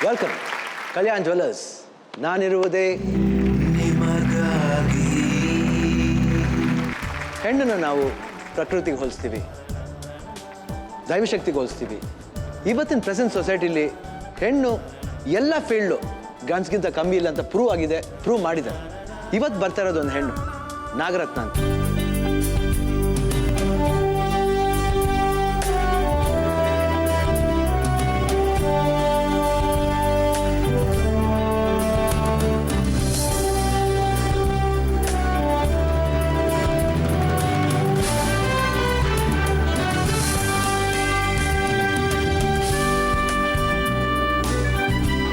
Welcome Kalyan jewellers. ನಾನಿರುವುದೇ ನಿಮಗಾಗಿ. ಹೆಣ್ಣನ್ನು ನಾವು ಪ್ರಕೃತಿಗೆ ಹೋಲಿಸ್ತೀವಿ, ದೈವಶಕ್ತಿಗೆ ಹೋಲಿಸ್ತೀವಿ. ಇವತ್ತಿನ ಪ್ರೆಸೆಂಟ್ ಸೊಸೈಟಿಲಿ ಹೆಣ್ಣು ಎಲ್ಲ ಫೀಲ್ಡು ಗಂಡ್ಸ್ಗಿಂತ ಕಮ್ಮಿ ಇಲ್ಲ ಅಂತ ಪ್ರೂವ್ ಮಾಡಿದ್ದಾರೆ. ಇವತ್ತು ಬರ್ತಾ ಇರೋದು ಒಂದು ಹೆಣ್ಣು, ನಾಗರತ್ನ ಅಂತ.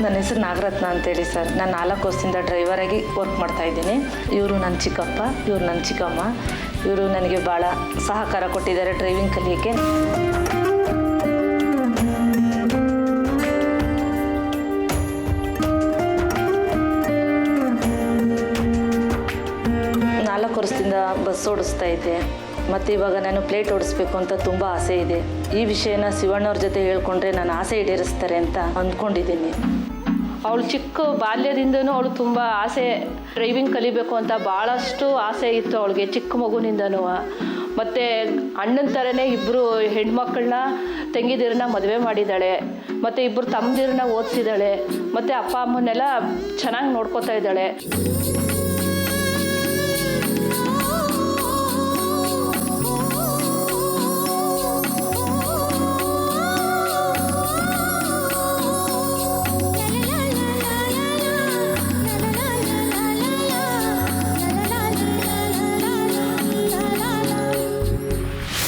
ನನ್ನ ಹೆಸರು ನಾಗರತ್ನ ಅಂತೇಳಿ ಸರ್. ನಾನು 4 ವರ್ಷದಿಂದ ಡ್ರೈವರಾಗಿ ವರ್ಕ್ ಮಾಡ್ತಾಯಿದ್ದೀನಿ. ಇವರು ನನ್ನ ಚಿಕ್ಕಪ್ಪ, ಇವರು ನನ್ನ ಚಿಕ್ಕಮ್ಮ. ಇವರು ನನಗೆ ಭಾಳ ಸಹಕಾರ ಕೊಟ್ಟಿದ್ದಾರೆ ಡ್ರೈವಿಂಗ್ ಕಲಿಯೋಕ್ಕೆ. ನಾಲ್ಕು ವರ್ಷದಿಂದ ಬಸ್ ಓಡಿಸ್ತಾ ಇದ್ದೆ. ಮತ್ತು ಇವಾಗ ನಾನು ಪ್ಲೇಟ್ ಓಡಿಸ್ಬೇಕು ಅಂತ ತುಂಬ ಆಸೆ ಇದೆ. ಈ ವಿಷಯನ ಶಿವಣ್ಣವ್ರ ಜೊತೆ ಹೇಳ್ಕೊಂಡ್ರೆ ನನ್ನ ಆಸೆ ಈಡೇರಿಸ್ತಾರೆ ಅಂತ ಅಂದ್ಕೊಂಡಿದ್ದೀನಿ. ಅವಳು ಚಿಕ್ಕ ಬಾಲ್ಯದಿಂದನೂ ಅವಳು ತುಂಬ ಆಸೆ, ಡ್ರೈವಿಂಗ್ ಕಲಿಬೇಕು ಅಂತ ಭಾಳಷ್ಟು ಆಸೆ ಇತ್ತು ಅವಳಿಗೆ ಚಿಕ್ಕ ಮಗುನಿಂದನೂ. ಮತ್ತು ಅಣ್ಣನ ಥರನೇ ಇಬ್ಬರು ಹೆಣ್ಮಕ್ಳನ್ನ ತಂಗಿದಿರನ್ನ ಮದುವೆ ಮಾಡಿದ್ದಾಳೆ. ಮತ್ತು ಇಬ್ಬರು ತಮ್ಮದಿರನ್ನ ಓದಿಸಿದ್ದಾಳೆ. ಮತ್ತು ಅಪ್ಪ ಅಮ್ಮನ್ನೆಲ್ಲ ಚೆನ್ನಾಗಿ ನೋಡ್ಕೋತಾ ಇದ್ದಾಳೆ.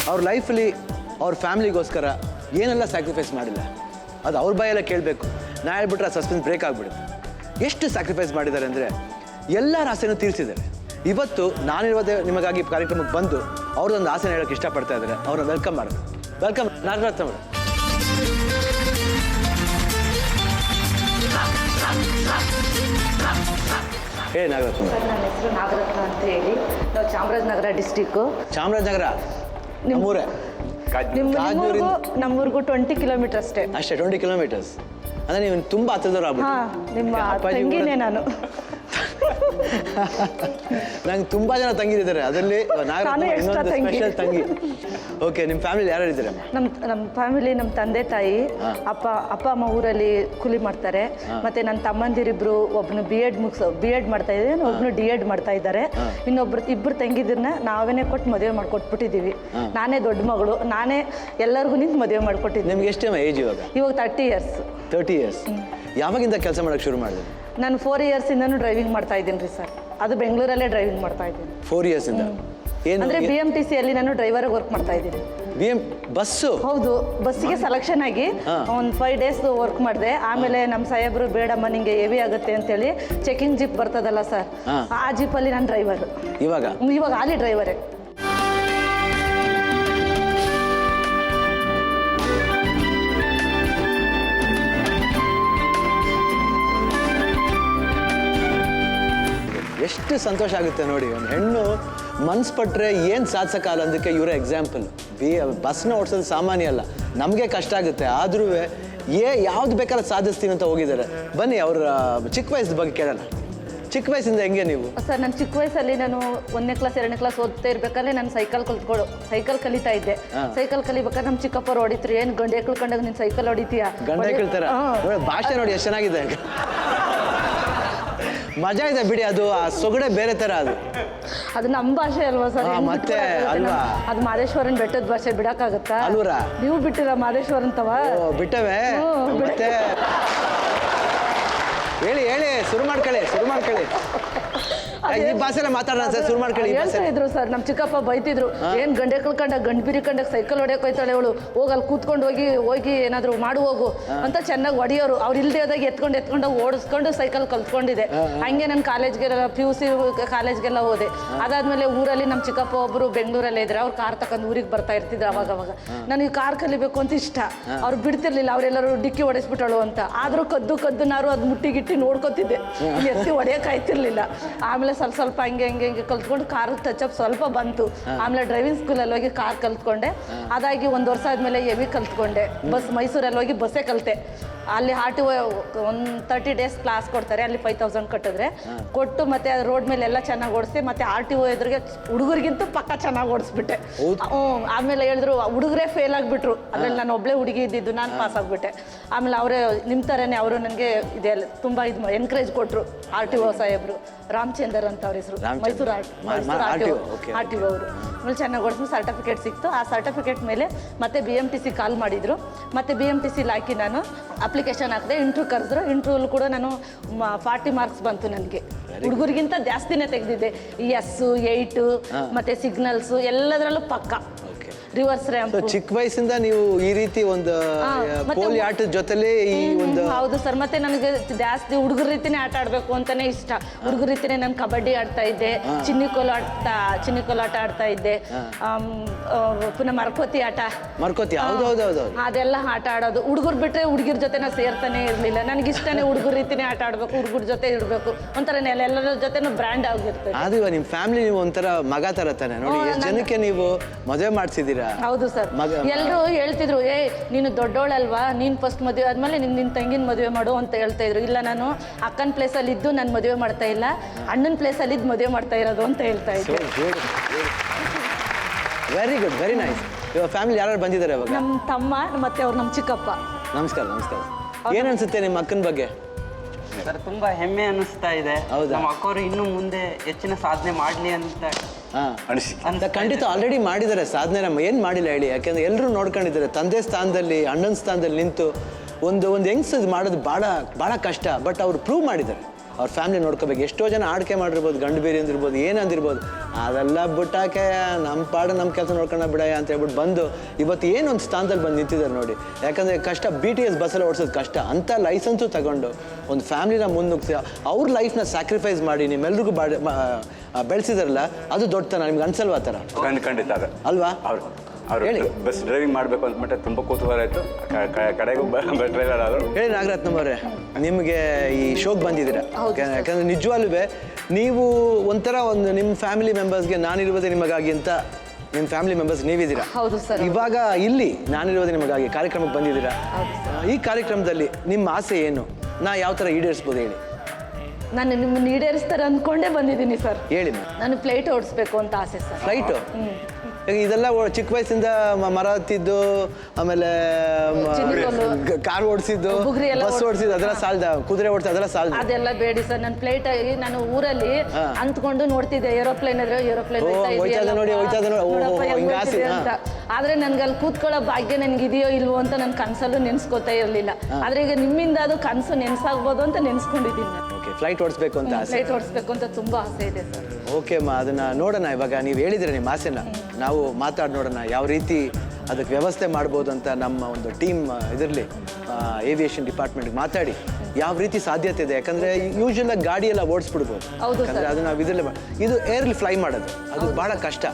ಅವ್ರ ಲೈಫಲ್ಲಿ ಅವ್ರ ಫ್ಯಾಮಿಲಿಗೋಸ್ಕರ ಏನೆಲ್ಲ ಸ್ಯಾಕ್ರಿಫೈಸ್ ಮಾಡಿಲ್ಲ, ಅದು ಅವ್ರ ಬಾಯೆಲ್ಲ ಕೇಳಬೇಕು. ನಾ ಹೇಳ್ಬಿಟ್ರೆ ಸಸ್ಪೆನ್ಸ್ ಬ್ರೇಕ್ ಆಗಿಬಿಡುತ್ತೆ. ಎಷ್ಟು ಸ್ಯಾಕ್ರಿಫೈಸ್ ಮಾಡಿದ್ದಾರೆ ಅಂದರೆ ಎಲ್ಲರ ಆಸೆನೂ ತೀರಿಸಿದ್ದಾರೆ. ಇವತ್ತು ನಾನಿರೋದೇ ನಿಮಗಾಗಿ ಕಾರ್ಯಕ್ರಮಕ್ಕೆ ಬಂದು ಅವ್ರದ್ದೊಂದು ಆಸೆನ ಹೇಳೋಕ್ಕೆ ಇಷ್ಟಪಡ್ತಾ ಇದ್ದಾರೆ. ಅವ್ರನ್ನ ವೆಲ್ಕಮ್ ಮಾಡೋದು. ವೆಲ್ಕಮ್ ನಾಗರತ್ನ ಅವರು. ಹೇಳಿ ನಾಗರತ್ನ. ಸರ್, ನನ್ನ ಹೆಸರು ನಾಗರತ್ನ ಅಂತ ಹೇಳಿ. ನಾವು ಚಾಮರಾಜನಗರ ಡಿಸ್ಟಿಕ್ಕು. ಚಾಮರಾಜನಗರ ನಮ್ಮೂರೇ. ನಮ್ಮೂರಿಗೂ 20 ಕಿಲೋಮೀಟರ್ ಅಷ್ಟೇ. 20 ಕಿಲೋಮೀಟರ್ಸ್ ಅಂದರೆ ನೀವು ತುಂಬ ಹತ್ತಿರದವ್ರು ಆಗ್ಬಿಟ್ಟು. ನಿಮ್ಮ ತಂಗಿನೇ ನಾನು. ನಂಗೆ ತುಂಬ ಜನ ತಂಗಿದ್ದಾರೆ, ಅದರಲ್ಲಿ ಇನ್ನೊಂದು ಸ್ಪೆಷಲ್ ತಂಗಿ. ಓಕೆ, ನಿಮ್ಮ ಫ್ಯಾಮಿಲಿ ಯಾರು ಇದ್ದಾರೆ? ನಮ್ಮ ಫ್ಯಾಮಿಲಿ, ನಮ್ಮ ತಂದೆ ತಾಯಿ, ಅಪ್ಪ ಅಮ್ಮ ಊರಲ್ಲಿ ಕೂಲಿ ಮಾಡ್ತಾರೆ. ಮತ್ತೆ ನನ್ನ ತಮ್ಮಂದಿರಿಬ್ರು, ಒಬ್ಬನು ಬಿ ಎಡ್ ಮಾಡ್ತಾ ಇದ್ದಾರೆ, ಒಬ್ಬನು D.Ed ಮಾಡ್ತಾ ಇದ್ದಾರೆ. ಇಬ್ಬರು ತಂಗಿದಿರನ್ನ ನಾವೇನೇ ಕೊಟ್ಟು ಮದುವೆ ಮಾಡ್ಕೊಟ್ಬಿಟ್ಟಿದ್ದೀವಿ. ನಾನೇ ದೊಡ್ಡ ಮಗಳು, ನಾನೇ ಎಲ್ಲರಿಗೂ ನಿಂತು ಮದುವೆ ಮಾಡ್ಕೊಟ್ಟಿದ್ದೀನಿ. ನಿಮ್ಗೆ ಎಷ್ಟು ಏಜ್ ಇವಾಗ? 30 ಇಯರ್ಸ್. 30 ಇಯರ್ಸ್. ಯಾವಾಗಿಂದ ಕೆಲಸ ಮಾಡೋಕ್ಕೆ ಶುರು ಮಾಡಿದೆ? ನಾನು 4 ಇಯರ್ಸಿಂದನೂ ಡ್ರೈವಿಂಗ್ ಮಾಡ್ತಾ ಇದ್ದೀನಿ ರೀ ಸರ್. ಅದು ಬೆಂಗಳೂರಲ್ಲೇ ಡ್ರೈವಿಂಗ್ ಮಾಡ್ತಾ ಇದ್ದೀನಿ. 4 ಇಯರ್ಸಿಂದ ಏನು? ಅಂದರೆ BMTCಯಲ್ಲಿ ನಾನು ಡ್ರೈವರಾಗಿ ವರ್ಕ್ ಮಾಡ್ತಾ ಇದ್ದೀನಿ. ಬಸ್ಸು? ಹೌದು, ಬಸ್ಸಿಗೆ ಸೆಲೆಕ್ಷನ್ ಆಗಿ ಒಂದು 5 ಡೇಸ್ ವರ್ಕ್ ಮಾಡಿದೆ. ಆಮೇಲೆ ನಮ್ಮ ಸಾಹೇಬರು, ಬೇಡಮ್ಮ ನಿಂಗೆ ಹೆವಿ ಆಗುತ್ತೆ ಅಂತೇಳಿ ಚೆಕಿಂಗ್ ಜೀಪ್ ಬರ್ತದಲ್ಲ ಸರ್, ಆ ಜೀಪಲ್ಲಿ ನಾನು ಡ್ರೈವರ್. ಇವಾಗ ಅಲ್ಲಿ ಡ್ರೈವರೇ. ಎಷ್ಟು ಸಂತೋಷ ಆಗುತ್ತೆ ನೋಡಿ. ಒಂದು ಹೆಣ್ಣು ಮನ್ಸು ಪಟ್ಟರೆ ಏನು ಸಾಧಿಸೋಕ್ಕಾಗಲ್ಲ ಅಂದಕ್ಕೆ ಇವರೇ ಎಕ್ಸಾಂಪಲ್. ಬಸ್ನ ಓಡಿಸೋದು ಸಾಮಾನ್ಯ ಅಲ್ಲ, ನಮಗೆ ಕಷ್ಟ ಆಗುತ್ತೆ. ಆದ್ರೂ ಯಾವ್ದು ಬೇಕಾದ್ರೆ ಸಾಧಿಸ್ತೀನಿ ಅಂತ ಹೋಗಿದ್ದಾರೆ. ಬನ್ನಿ ಅವ್ರ ಚಿಕ್ಕ ವಯಸ್ಸದ ಬಗ್ಗೆ ಕೇಳೋಣ. ಚಿಕ್ಕ ವಯಸ್ಸಿಂದ ಹೆಂಗೆ ನೀವು? ಸರ್, ನಾನು ಚಿಕ್ಕ ವಯಸ್ಸಲ್ಲಿ ನಾನು 1ನೇ ಕ್ಲಾಸ್ 2ನೇ ಕ್ಲಾಸ್ ಓದ್ತಾ ಇರ್ಬೇಕಾದ್ರೆ ನಾನು ಸೈಕಲ್ ಕಲಿತಾ ಇದ್ದೆ. ಸೈಕಲ್ ಕಲಿಬೇಕಾದ್ರೆ ನಮ್ಮ ಚಿಕ್ಕಪ್ಪರು ಹೊಡಿತ್ರು. ಏನು ಗಂಡೆ ಕಂಡಾಗ ನೀನು ಸೈಕಲ್ ಹೊಡಿತೀಯಾ? ಗಂಡೆ ಕೇಳ್ತಾರ. ಭಾಷೆ ನೋಡಿ ಎಷ್ಟು ಚೆನ್ನಾಗಿದೆ, ಮಜಾ ಇದೆ ಬಿಡಿ. ಅದು ಆ ಸೊಗಡೆ ಬೇರೆ ತರ. ಅದು ನಮ್ಮ ಭಾಷೆ ಅಲ್ವಾ ಸರ್? ಮತ್ತೆ ಅಲ್ವಾ, ಅದು ಮಾದೇಶ್ವರನ್ ಬೆಟ್ಟದ ಭಾಷೆ ಬಿಡಕ್ಕಾಗತ್ತಾ? ಅಲ್ವರಾ? ನೀವು ಬಿಟ್ಟಿರ ಮಾದೇಶ್ವರನ್ ತವ? ಬಿಟ್ಟವೆ. ಮತ್ತೆ ಹೇಳಿ ಶುರು ಮಾಡ್ಕೊಳ್ಳಿ. ಈ ಭಾಷೆಲ್ಲ ಮಾತಾಡೋಣ ಸರ್, ಶುರು ಮಾಡ್ಕೊಳ್ಳಿ. ಹೇಳ್ತಾ ಇದ್ರು ಸರ್, ನಮ್ಮ ಚಿಕ್ಕಪ್ಪ ಬೈತಿದ್ರು. ಏನ್ ಗಂಡೆ ಕಳ್ಕೊಂಡ ಗಂಡ್ಬಿರಿ ಕಂಡಾಗ ಸೈಕಲ್ ಹೊಡೆಯಕ್ ಹೋಯ್ತಾಳೆ ಅವಳು, ಅಲ್ಲಿ ಕೂತ್ಕೊಂಡು ಹೋಗಿ ಏನಾದ್ರು ಮಾಡು ಹೋಗು ಅಂತ ಚೆನ್ನಾಗಿ ಹೊಡಿಯೋರು. ಅವ್ರು ಇಲ್ದೇ ಹೋದಾಗ ಎತ್ಕೊಂಡು ಓಡಿಸ್ಕೊಂಡು ಸೈಕಲ್ ಕಲ್ತ್ಕೊಂಡಿದೆ. ಹಂಗೆ ನಾನು ಕಾಲೇಜ್ಗೆಲ್ಲ PUC ಕಾಲೇಜ್ಗೆಲ್ಲ ಹೋದೆ. ಅದಾದ್ಮೇಲೆ ಊರಲ್ಲಿ ನಮ್ಮ ಚಿಕ್ಕಪ್ಪ ಒಬ್ರು ಬೆಂಗಳೂರಲ್ಲೇ ಇದ್ರೆ ಅವ್ರು ಕಾರ್ ತಗೊಂಡು ಊರಿಗೆ ಬರ್ತಾ ಇರ್ತಿದ್ರು. ಅವಾಗ ನನಗೆ ಕಾರ್ ಕಲಿಬೇಕು ಅಂತ ಇಷ್ಟ. ಅವ್ರು ಬಿಡ್ತಿರ್ಲಿಲ್ಲ, ಅವರೆಲ್ಲರೂ ಡಿಕ್ಕಿ ಹೊಡೆಸ್ಬಿಟ್ಟಳು ಅಂತ. ಆದ್ರೂ ಕದ್ದು ನಾರು ಅದು ಮುಟ್ಟಿಗಿಟ್ಟಿ ನೋಡ್ಕೊತಿದ್ದೆ, ಎತ್ತಿ ಹೊಡೆಯಕ್ ಆಯ್ತಿರ್ಲಿಲ್ಲ. ಆಮೇಲೆ ಸ್ವಲ್ಪ ಹಂಗೆ ಕಲ್ತ್ಕೊಂಡು ಕಾರ್ ಟಚಪ್ ಸ್ವಲ್ಪ ಬಂತು. ಆಮೇಲೆ ಡ್ರೈವಿಂಗ್ ಸ್ಕೂಲಲ್ಲಿ ಹೋಗಿ ಕಾರ್ ಕಲ್ತ್ಕೊಂಡೆ. ಅದಾಗಿ 1 ವರ್ಷ ಆದ್ಮೇಲೆ ಹೆವಿ ಕಲ್ತ್ಕೊಂಡೆ. ಮೈಸೂರಲ್ಲಿ ಹೋಗಿ ಬಸ್ಸೇ ಕಲಿತೆ. ಅಲ್ಲಿ RTO 30 days ಕ್ಲಾಸ್ ಕೊಡ್ತಾರೆ, ಅಲ್ಲಿ 5000 ಕಟ್ಟಿದ್ರೆ ಕೊಟ್ಟು ಮತ್ತೆ ರೋಡ್ ಮೇಲೆ ಎಲ್ಲ ಚೆನ್ನಾಗಿ ಓಡಿಸಿ ಮತ್ತೆ RTO ಎದುರಿಗೆ ಹುಡುಗರಿಗಿಂತ ಪಕ್ಕ ಚೆನ್ನಾಗಿ ಓಡಿಸ್ಬಿಟ್ಟೆ. ಆಮೇಲೆ ಹೇಳಿದ್ರು ಹುಡುಗರೇ ಫೇಲ್ ಆಗಿಬಿಟ್ರು, ಅದ್ರಲ್ಲಿ ನಾನು ಒಬ್ಳೆ ಹುಡುಗಿ ಇದ್ದಿದ್ದು, ನಾನು ಪಾಸ್ ಆಗಿಬಿಟ್ಟೆ. ಆಮೇಲೆ ಅವರೇ ನಿಮ್ಮ ಥರನೇ ಅವರು ನನಗೆ ಇದೆಲ್ಲ ತುಂಬ ಇದು ಎನ್ಕರೇಜ್ ಕೊಟ್ಟರು. RTO ಸಾಹೇಬರು ರಾಮಚಂದರ್ ಅಂತ ಅವ್ರ ಹೆಸರು, ಮೈಸೂರು RTO ಅವರು. ಆಮೇಲೆ ಚೆನ್ನಾಗಿ ಓಡಿಸಿ ಸರ್ಟಿಫಿಕೇಟ್ ಸಿಕ್ತು. ಆ ಸರ್ಟಿಫಿಕೇಟ್ ಮೇಲೆ ಮತ್ತೆ BMTC ಕಾಲ್ ಮಾಡಿದರು. ಮತ್ತೆ BMTC ಹಾಕಿ ನಾನು ಅಪ್ಲಿಕೇಶನ್ ಹಾಕಿದೆ, ಇಂಟ್ರ್ಯೂ ಕರೆದ್ರು. ಇಂಟ್ರ್ಯೂಲ್ ಕೂಡ ನಾನು 40 ಮಾರ್ಕ್ಸ್ ಬಂತು ನನಗೆ. ಹುಡುಗರಿಗಿಂತ ಜಾಸ್ತಿನೇ ತೆಗೆದಿದ್ದೆ. ಎಸ್ಸು 8 ಮತ್ತೆ ಸಿಗ್ನಲ್ಸು ಎಲ್ಲದರಲ್ಲೂ ಪಕ್ಕ. Reverse ramp. ಚಿಕ್ಕ ವಯಸ್ಸಿಂದ ನೀವು ಈ ರೀತಿ ಒಂದು ಪೋಲಿ ಆಟದ ಜೊತೆಲಿ ಈ ಒಂದು. ಹೌದು ಸರ್. ಮತ್ತೆ ನನಗೆ ಜಾಸ್ತಿ ಹುಡುಗರ ರೀತಿನೇ ಆಟ ಆಡಬೇಕು ಅಂತಾನೆ ಇಷ್ಟ. ಹುಡುಗರ ರೀತಿನೇ ನಾನು ಕಬಡ್ಡಿ ಆಡ್ತಾ ಇದ್ದೆ, ಚಿನ್ನಿಕೋಲಾಟ ಆಡ್ತಾ ಇದ್ದೆ, ಪುನಃ ಮರಕೋತಿ ಆಟ. ಅದೆಲ್ಲ ಆಟ ಆಡೋದು. ಹುಡುಗರು ಬಿಟ್ರೆ ಹುಡುಗಿರ ಜೊತೆ ನಾ ಸೇರ್ತಾನೆ ಇರಲಿಲ್ಲ. ನನಗೆ ಇಷ್ಟನೇ ಹುಡುಗರ ರೀತಿನೇ ಆಟ ಆಡ್ಬೇಕು, ಹುಡುಗರ ಜೊತೆ ಇರಬೇಕು ಒಂಥರ. ಎಲ್ಲರ ಜೊತೆನೂ ಬ್ರ್ಯಾಂಡ್ ಆಗಿರ್ತದೆ. ಅದು ನಿಮ್ಮ ಫ್ಯಾಮಿಲಿ ನೀವು ಒಂಥರ ಮಗ ತರ ತಾನೆ. ನೋಡಿ ಎಷ್ಟು ಜನಕ್ಕೆ ನೀವು ಮದುವೆ ಮಾಡ್ಸಿದ್ದೀರಾ. ಹೌದು ಸರ್. ಎಲ್ಲರೂ ಹೇಳ್ತಿದ್ರು, ನೀನು ದೊಡ್ಡೋಳಲ್ವಾ, ನೀನು ಫಸ್ಟ್ ಮದುವೆ ಆದ್ಮೇಲೆ ನಿನ್ನ ತಂಗಿನ ಮದುವೆ ಮಾಡು ಅಂತ ಹೇಳ್ತಾ ಇದ್ರು. ಇಲ್ಲ, ನಾನು ಅಕ್ಕನ ಪ್ಲೇಸಲ್ಲಿ ಇದ್ದು ನಾನು ಮದುವೆ ಮಾಡ್ತಾ ಇಲ್ಲ, ಅಣ್ಣನ ಪ್ಲೇಸಲ್ಲಿ ಇದ್ದು ಮದುವೆ ಮಾಡ್ತಾ ಇರೋದು ಅಂತ ಹೇಳ್ತಾ ಇದ್ದೆ. Very good, very nice. ಇವಾಗ ಫ್ಯಾಮಿಲಿ ಯಾರು ಬಂದಿದ್ದಾರೆ ಇವಾಗ? ನಮ್ಮ ತಮ್ಮ ಮತ್ತೆ ಅವ್ರು ನಮ್ಮ ಚಿಕ್ಕಪ್ಪ. ನಮಸ್ಕಾರ. ಏನ್ ಅನ್ಸುತ್ತೆ ನಿಮ್ಮ ಅಕ್ಕನ ಬಗ್ಗೆ? ಸರ್ ತುಂಬಾ ಹೆಮ್ಮೆ ಅನಿಸ್ತಾ ಇದೆ. ನಮ್ಮ ಅಕ್ಕವರು ಇನ್ನು ಮುಂದೆ ಹೆಚ್ಚಿನ ಸಾಧನೆ ಮಾಡ್ಲಿ ಅಂತ ಖಂಡಿತ ಆಲ್ರೆಡಿ ಮಾಡಿದ್ದಾರೆ ಸಾಧನೆ. ಏನ್ ಮಾಡಿಲ್ಲ ಹೇಳಿ, ಯಾಕೆಂದ್ರೆ ಎಲ್ಲರೂ ನೋಡ್ಕೊಂಡಿದ್ದಾರೆ. ತಂದೆ ಸ್ಥಾನದಲ್ಲಿ, ಅಣ್ಣನ ಸ್ಥಾನದಲ್ಲಿ ನಿಂತು ಒಂದು ಯಂಗ್ಸ್ ಮಾಡೋದು ಭಾಳ ಕಷ್ಟ. ಬಟ್ ಅವ್ರು ಪ್ರೂವ್ ಮಾಡಿದ್ದಾರೆ. ಅವ್ರ ಫ್ಯಾಮಿಲಿ ನೋಡ್ಕೋಬೇಕು. ಎಷ್ಟೋ ಜನ ಆಡ್ಕೆ ಮಾಡಿರ್ಬೋದು, ಗಂಡು ಬೇರೆ ಅಂದಿರ್ಬೋದು, ಏನಂದಿರ್ಬೋದು. ಅದೆಲ್ಲ ಬಿಟ್ಟಾಕೆ ನಮ್ಮ ಕೆಲಸ ನೋಡ್ಕೊಂಡ ಬಿಡಯ ಅಂತ ಹೇಳ್ಬಿಟ್ಟು ಬಂದು ಇವತ್ತು ಏನೊಂದು ಸ್ಥಾನದಲ್ಲಿ ಬಂದು ನಿಂತಿದ್ದಾರೆ ನೋಡಿ. ಯಾಕಂದರೆ ಕಷ್ಟ. BTS ಬಸ್ಸಲ್ಲಿ ಓಡಿಸೋದು ಕಷ್ಟ. ಅಂಥ ಲೈಸೆನ್ಸು ತಗೊಂಡು ಒಂದು ಫ್ಯಾಮಿಲಿನ ಮುನ್ನುಗ್ಸಿ ಅವ್ರ ಲೈಫ್ನ ಸ್ಯಾಕ್ರಿಫೈಸ್ ಮಾಡಿ ನಿಮ್ಮೆಲ್ರಿಗೂ ಬೆಳೆಸಿದಾರಲ್ಲ, ಅದು ದೊಡ್ಡತನ. ನಿಮ್ಗೆ ಅನ್ಸಲ್ವಾ ಆ ಥರ? ಖಂಡಿತ ಅಲ್ವಾ? ಅವರು ಬಸ್ ಡ್ರೈವಿಂಗ್ ಮಾಡಬೇಕು ಅಂದ್ಬಿಟ್ಟೆ ತುಂಬ ಕುತೂಹಲ ಆಯಿತು. ಕಡೆಗೂ ಡ್ರೈವರ್ ಆದರು. ಹೇಳಿ ನಾಗರತ್ನಂ ಅವರೇ, ನಿಮಗೆ ಈ ಶೋಗೆ ಬಂದಿದ್ದೀರಾ. ಯಾಕಂದರೆ ನಿಜವಾಗ್ಲೂ ನೀವು ಒಂಥರ ನಿಮ್ಮ ಫ್ಯಾಮಿಲಿ ಮೆಂಬರ್ಸ್ಗೆ ನಾನಿರುವುದೇ ನಿಮಗಾಗಿ ಅಂತ ನಿಮ್ಮ ಫ್ಯಾಮಿಲಿ ಮೆಂಬರ್ಸ್ ನೀವಿದ್ದೀರಾ. ಹೌದು ಸರ್. ಇವಾಗ ಇಲ್ಲಿ ನಾನಿರುವುದೇ ನಿಮಗಾಗಿ ಕಾರ್ಯಕ್ರಮಕ್ಕೆ ಬಂದಿದ್ದೀರಾ. ಈ ಕಾರ್ಯಕ್ರಮದಲ್ಲಿ ನಿಮ್ಮ ಆಸೆ ಏನು? ನಾ ಯಾವ ಥರ ಈಡೇರಿಸ್ಬೋದು ಹೇಳಿ. ನಾನು ನಿಮ್ಮನ್ನು ಈಡೇರಿಸ್ತಾರೆ ಅಂದ್ಕೊಂಡೇ ಬಂದಿದ್ದೀನಿ ಸರ್. ಹೇಳಿ. ನಾನು ಫ್ಲೈಟ್ ಓಡಿಸ್ಬೇಕು ಅಂತ ಆಸೆ ಸರ್. ಫ್ಲೈಟು? ಇದೆಲ್ಲ ಚಿಕ್ಕ ವಯಸ್ಸಿಂದ ಮರ ಹತ್ತಿದ್ದು, ಆಮೇಲೆ ಕಾರ್ ಓಡಿಸಿದ್ದು, ಬಸ್ ಓಡಿಸಿದ್ದು, ಅದೆಲ್ಲ ಸಾಲದ? ಕುದುರೆ ಓಡಿಸಿ ಅದೆಲ್ಲ ಸಾಲದ? ಅದೆಲ್ಲ ಬೇಡಿ ಸರ್. ನಾನು ಫ್ಲೈಟ್ ಆಗಿ ನಾನು ಊರಲ್ಲಿ ಅಂದ್ಕೊಂಡು ನೋಡ್ತಿದ್ದೆ, ಏರೋಪ್ಲೇನ್ ಅಂತ. ಆದ್ರೆ ನನ್ಗೆ ಅಲ್ಲಿ ಕೂತ್ಕೊಳ್ಳೋ ಭಾಗ್ಯ ನನ್ಗಿದೆಯೋ ಇಲ್ವೋ ಅಂತ ನನ್ನ ಕನಸಲ್ಲೂ ನೆನ್ಸ್ಕೊತಾ ಇರಲಿಲ್ಲ. ಆದ್ರೆ ಈಗ ನಿಮ್ಮಿಂದ ಅದು ಕನಸು ನೆನ್ಸಾಗ್ಬೋದು ಅಂತ ನೆನ್ಸ್ಕೊಂಡಿದ್ದೀನಿ. ಫ್ಲೈಟ್ ಓಡಿಸ್ಬೇಕು ಅಂತ ಆಸೆ? ಫ್ಲೈಟ್ ಓಡಿಸ್ಬೇಕು ಅಂತ ತುಂಬಾ ಆಸೆ ಇದೆ ಸರ್. ಓಕೆ ಅಮ್ಮ, ಅದನ್ನ ನೋಡೋಣ. ಇವಾಗ ನೀವು ಹೇಳಿದ್ರೆ ನಿಮ್ಮ ಆಸೆನ ನಾವು ಮಾತಾಡಿ ನೋಡೋಣ ಯಾವ ರೀತಿ ಅದಕ್ಕೆ ವ್ಯವಸ್ಥೆ ಮಾಡ್ಬೋದು ಅಂತ. ನಮ್ಮ ಒಂದು ಟೀಮ್ ಇದರಲ್ಲಿ ಏವಿಯೇಷನ್ ಡಿಪಾರ್ಟ್ಮೆಂಟ್ಗೆ ಮಾತಾಡಿ ಯಾವ ರೀತಿ ಸಾಧ್ಯತೆ ಇದೆ. ಯಾಕಂದರೆ ಯೂಶುವಲ್ ಆಗಿ ಗಾಡಿ ಎಲ್ಲ ಓಡಿಸ್ಬಿಡ್ಬೋದು. ಯಾಕಂದರೆ ಅದು ನಾವು ಇದರಲ್ಲೇ ಇದು ಏರ್ಲಿ ಫ್ಲೈ ಮಾಡೋದು ಅದು ಭಾಳ ಕಷ್ಟ.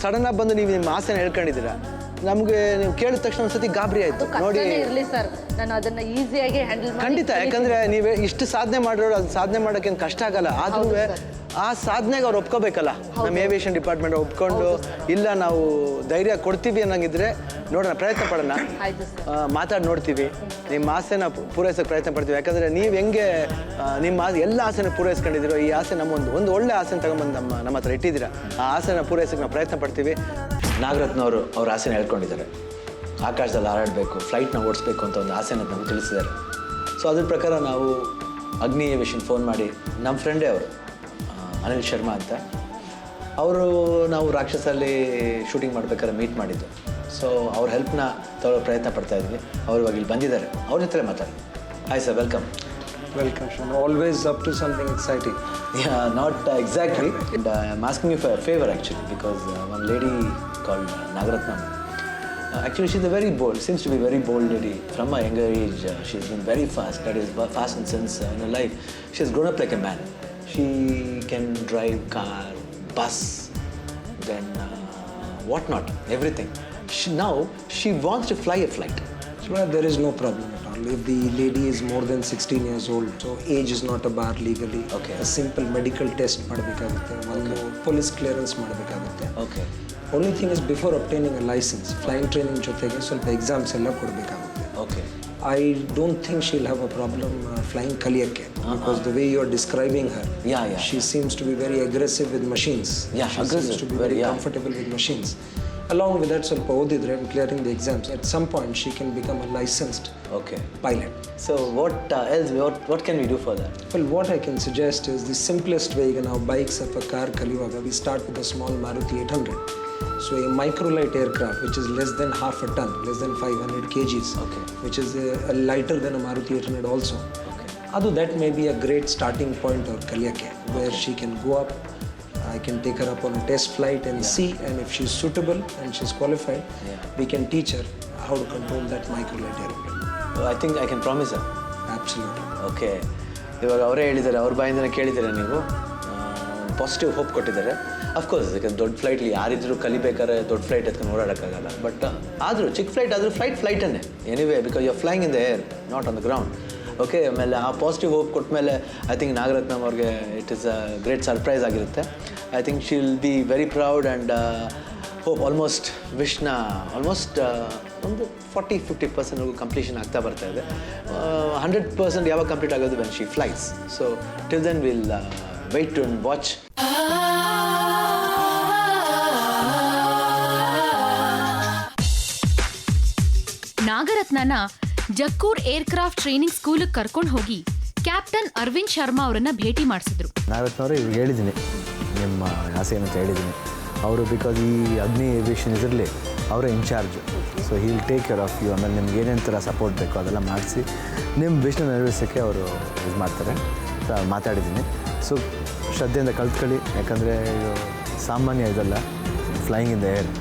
ಸಡನ್ನಾಗಿ ಬಂದು ನೀವು ನಿಮ್ಮ ಆಸೆನ ಹೇಳ್ಕೊಂಡಿದ್ದೀರಾ. ನಮಗೆ ನೀವು ಕೇಳಿದ ತಕ್ಷಣ ಒಂದ್ಸತಿ ಗಾಬರಿ ಆಯ್ತು ನೋಡಿ. ಸರ್ ನಾನು ಅದನ್ನ ಈಸಿಯಾಗಿ ಹ್ಯಾಂಡಲ್ ಖಂಡಿತ. ಯಾಕಂದ್ರೆ ನೀವು ಇಷ್ಟು ಸಾಧನೆ ಮಾಡೋರು ಅದು ಸಾಧನೆ ಮಾಡೋಕ್ಕೇನು ಕಷ್ಟ ಆಗಲ್ಲ. ಆದ್ರೂ ಆ ಸಾಧನೆಗೆ ಅವ್ರು ಒಪ್ಕೋಬೇಕಲ್ಲ. ನಮ್ಮ ಏವಿಯೇಷನ್ ಡಿಪಾರ್ಟ್ಮೆಂಟ್ ಒಪ್ಕೊಂಡು ಇಲ್ಲ ನಾವು ಧೈರ್ಯ ಕೊಡ್ತೀವಿ ಅನ್ನಂಗಿದ್ರೆ ನೋಡೋಣ, ಪ್ರಯತ್ನ ಪಡೋಣ, ಮಾತಾಡಿ ನೋಡ್ತೀವಿ. ನಿಮ್ಮ ಆಸೆನ ಪೂರೈಸೋಕೆ ಪ್ರಯತ್ನ ಪಡ್ತೀವಿ. ಯಾಕಂದರೆ ನೀವು ಹೆಂಗೆ ನಿಮ್ಮ ಎಲ್ಲ ಆಸೆನ ಪೂರೈಸ್ಕೊಂಡಿದ್ದೀರೋ, ಈ ಆಸೆ ಒಂದು ಒಳ್ಳೆ ಆಸೆನ ತಗೊಂಬಂದು ನಮ್ಮ ಹತ್ರ ಇಟ್ಟಿದ್ದೀರಾ. ಆ ಆಸೆನ ಪೂರೈಸೋಕೆ ನಾವು ಪ್ರಯತ್ನ ಪಡ್ತೀವಿ. ನಾಗರತ್ನ ಅವರು ಅವ್ರ ಆಸೆನ ಹೇಳ್ಕೊಂಡಿದ್ದಾರೆ. ಆಕಾಶದಲ್ಲಿ ಹಾರಾಡಬೇಕು, ಫ್ಲೈಟ್ನ ಓಡಿಸ್ಬೇಕು ಅಂತ ಒಂದು ಆಸೆನ ನಮಗೆ ತಿಳಿಸಿದ್ದಾರೆ. ಸೊ ಅದ್ರ ಪ್ರಕಾರ ನಾವು ಅಗ್ನಿ ಏವಿಯೇಷನ್ ಫೋನ್ ಮಾಡಿ, ನಮ್ಮ ಫ್ರೆಂಡೇ ಅವರು ಅನಿಲ್ ಶರ್ಮಾ ಅಂತ, ಅವರು ನಾವು ರಾಕ್ಷಸಲ್ಲಿ ಶೂಟಿಂಗ್ ಮಾಡ್ಬೇಕಾದ್ರೆ ಮೀಟ್ ಮಾಡಿದ್ದು. ಸೊ ಅವ್ರ ಹೆಲ್ಪ್ನ ತಗೊಳ್ಳೋ ಪ್ರಯತ್ನ ಪಡ್ತಾ ಇದ್ವಿ. ಅವ್ರು ಇವಾಗ ಇಲ್ಲಿ ಬಂದಿದ್ದಾರೆ, ಅವ್ರ ಜೊತೆ ಮಾತಾಡಿ. Hi sir, welcome. Welcome, Sean. Always up to something exciting. Yeah, not exactly. And I'm asking you for a favor actually, because one lady called Nagaratnam. Actually, she's a very bold, seems to be a very bold lady. From a younger age, she's been very fast. That is, fast in sense in her life. She's grown up like a man. She can drive car, bus, then whatnot, everything. Now she wants to fly a flight. So there is no problem at all. If the lady is more than 16 years old, so age is not a bar legally. Okay. A simple medical test ಮಾಡಬೇಕಾಗುತ್ತೆ, ಒಂದು police clearance ಮಾಡಬೇಕಾಗುತ್ತೆ. Okay. Only thing is before obtaining a license, flying training ಜೊತೆಗೆ ಸ್ವಲ್ಪ exams ಎಲ್ಲ ಕೊಡಬೇಕಾಗುತ್ತೆ. Okay. I don't think she'll have a problem flying Kaliyakke because the way you're describing her, Yeah. she seems to be very aggressive with machines. Yeah, she aggressive, seems to be very, very yeah. comfortable with machines. Along with that, ಸ್ವಲ್ಪ ಓದಿದ್ರೆ and clearing the exams, at some point she can become a licensed Okay. pilot. So what else? What can we do for that? Well, what I can suggest is the simplest way. ಈಗ ನಾವು bikes ಅಥವಾ car ಕಲಿಯುವಾಗ we start with a small Maruti 800. So a microlight aircraft which is less than half a ton, less than 500 kgs, Okay. which is a lighter than a Maruti 800 also. That may be a great starting point or Kaliyakke, where she can go up. I can take her up on a test flight and see, and if she's suitable and she's qualified, we can teach her how to control that microlight airplane. I think I can promise her. Absolutely. Okay, ಇವಾಗ ಅವರೇ ಹೇಳಿದ್ದಾರೆ, ಅವ್ರ ಬಾಯಿಂದನೇ ಕೇಳಿದ್ದೀರಾ ನೀವು, positive hope ಕೊಟ್ಟಿದ್ದಾರೆ. Of course ಯಾಕಂದ್ರೆ ದೊಡ್ಡ ಫ್ಲೈಟ್ಲಿ ಯಾರಿದ್ರು ಕಲಿಬೇಕಾದ್ರೆ ದೊಡ್ಡ ಫ್ಲೈಟ್ ಎತ್ಕೊಂಡು ಓಡಾಡೋಕ್ಕಾಗಲ್ಲ. ಬಟ್ ಆದರೂ ಚಿಕ್ಕ ಫ್ಲೈಟ್ ಆದರೂ ಫ್ಲೈಟನ್ನೇ anyway, because you are flying in the air, not on the ground. Okay, ಆಮೇಲೆ ಆ ಪಾಸಿಟಿವ್ ಹೋಪ್ ಕೊಟ್ಟ ಮೇಲೆ ಐ ಥಿಂಕ್ ನಾಗರತ್ನಂ ಅವ್ರಿಗೆ it is a great surprise ಆಗಿರುತ್ತೆ. I think she will be very proud and hope almost ವಿಶ್ನ almost ಒಂದು 40-50% completion ಆಗ್ತಾ ಬರ್ತಾ ಇದೆ. 100% ಯಾವಾಗ ಕಂಪ್ಲೀಟ್ ಆಗೋದು when she flies. So till then will wait to watch. ನಾಗರತ್ನನ ಜಕ್ಕೂರ್ ಏರ್ಕ್ರಾಫ್ಟ್ ಟ್ರೈನಿಂಗ್ ಸ್ಕೂಲ್ ಕರ್ಕೊಂಡು ಹೋಗಿ ಕ್ಯಾಪ್ಟನ್ ಅರವಿಂದ್ ಶರ್ಮಾ ಅವರನ್ನ ಭೇಟಿ ಮಾಡಿಸಿದ್ರು. ನಾಗರತ್ನವರು ಇವ್ರಿಗೆ ಹೇಳಿದ್ದೀನಿ ನಿಮ್ಮ ಆಸೆ ಏನಂತ ಹೇಳಿದ್ದೀನಿ. ಅವರು ಬಿಕಾಸ್ ಈ ಅಗ್ನಿ ಏವಿಯೇಷನ್ ಇದರಲ್ಲಿ ಅವರೇ in charge. So he will take care of you. ಆಮೇಲೆ ನಿಮ್ಗೆ ಏನೇನು ಥರ ಸಪೋರ್ಟ್ ಬೇಕೋ ಅದೆಲ್ಲ ಮಾಡಿಸಿ ನಿಮ್ಮ ವಿಷ್ಣು ನೆರವೇರಿಸೋಕ್ಕೆ ಅವರು ಇದು ಮಾಡ್ತಾರೆ ಅಂತ ಮಾತಾಡಿದ್ದೀನಿ. ಸೊ ಶ್ರದ್ಧೆಯಿಂದ ಕಲ್ತ್ಕೊಳ್ಳಿ, ಯಾಕಂದರೆ ಇದು ಸಾಮಾನ್ಯ ಇದಲ್ಲ ಫ್ಲೈಯಿಂಗ್ ಇನ್ ದ ಏರ್.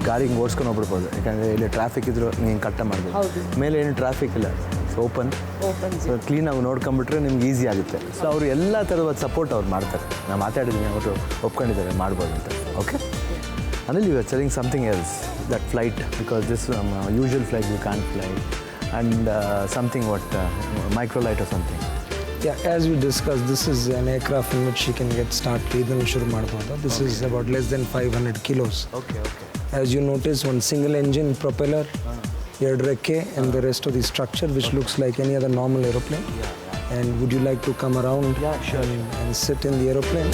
ಗಾರಿಗೆ ಓಡಿಸ್ಕೊಂಡು ಹೋಗ್ಬಿಡ್ಬೋದು, ಯಾಕಂದರೆ ಇಲ್ಲಿ ಟ್ರಾಫಿಕ್ ಇದ್ದರೂ ಹಿಂಗೆ ಕಟ್ಟ ಮಾಡ್ಬೋದು. ಮೇಲೆ ಏನು ಟ್ರಾಫಿಕ್ ಇಲ್ಲ, ಓಪನ್. ಸೊ ಕ್ಲೀನಾಗಿ ನೋಡ್ಕೊಂಬಿಟ್ರೆ ನಿಮ್ಗೆ ಈಸಿ ಆಗುತ್ತೆ. ಸೊ ಅವರು ಎಲ್ಲ ಥರದ ಸಪೋರ್ಟ್ ಅವ್ರು ಮಾಡ್ತಾರೆ. ನಾನು ಮಾತಾಡಿದ್ದೀನಿ, ಅವರು ಒಪ್ಕೊಂಡಿದ್ದಾರೆ ಮಾಡ್ಬೋದು ಅಂತ. ಓಕೆ, ಆಮೇಲೆ you are selling something else that flight, because this usual flight you can fly and something what microlight or something. Yeah, as we discussed, this is an aircraft in which she can get started. Idhan shuru ಮಾಡಬಹುದು. This is about less than 500 kilos. Okay. As you notice, one single engine propeller, rekke, and the rest of the structure which looks like any other normal aeroplane. And would you like to come around and sit in the aeroplane?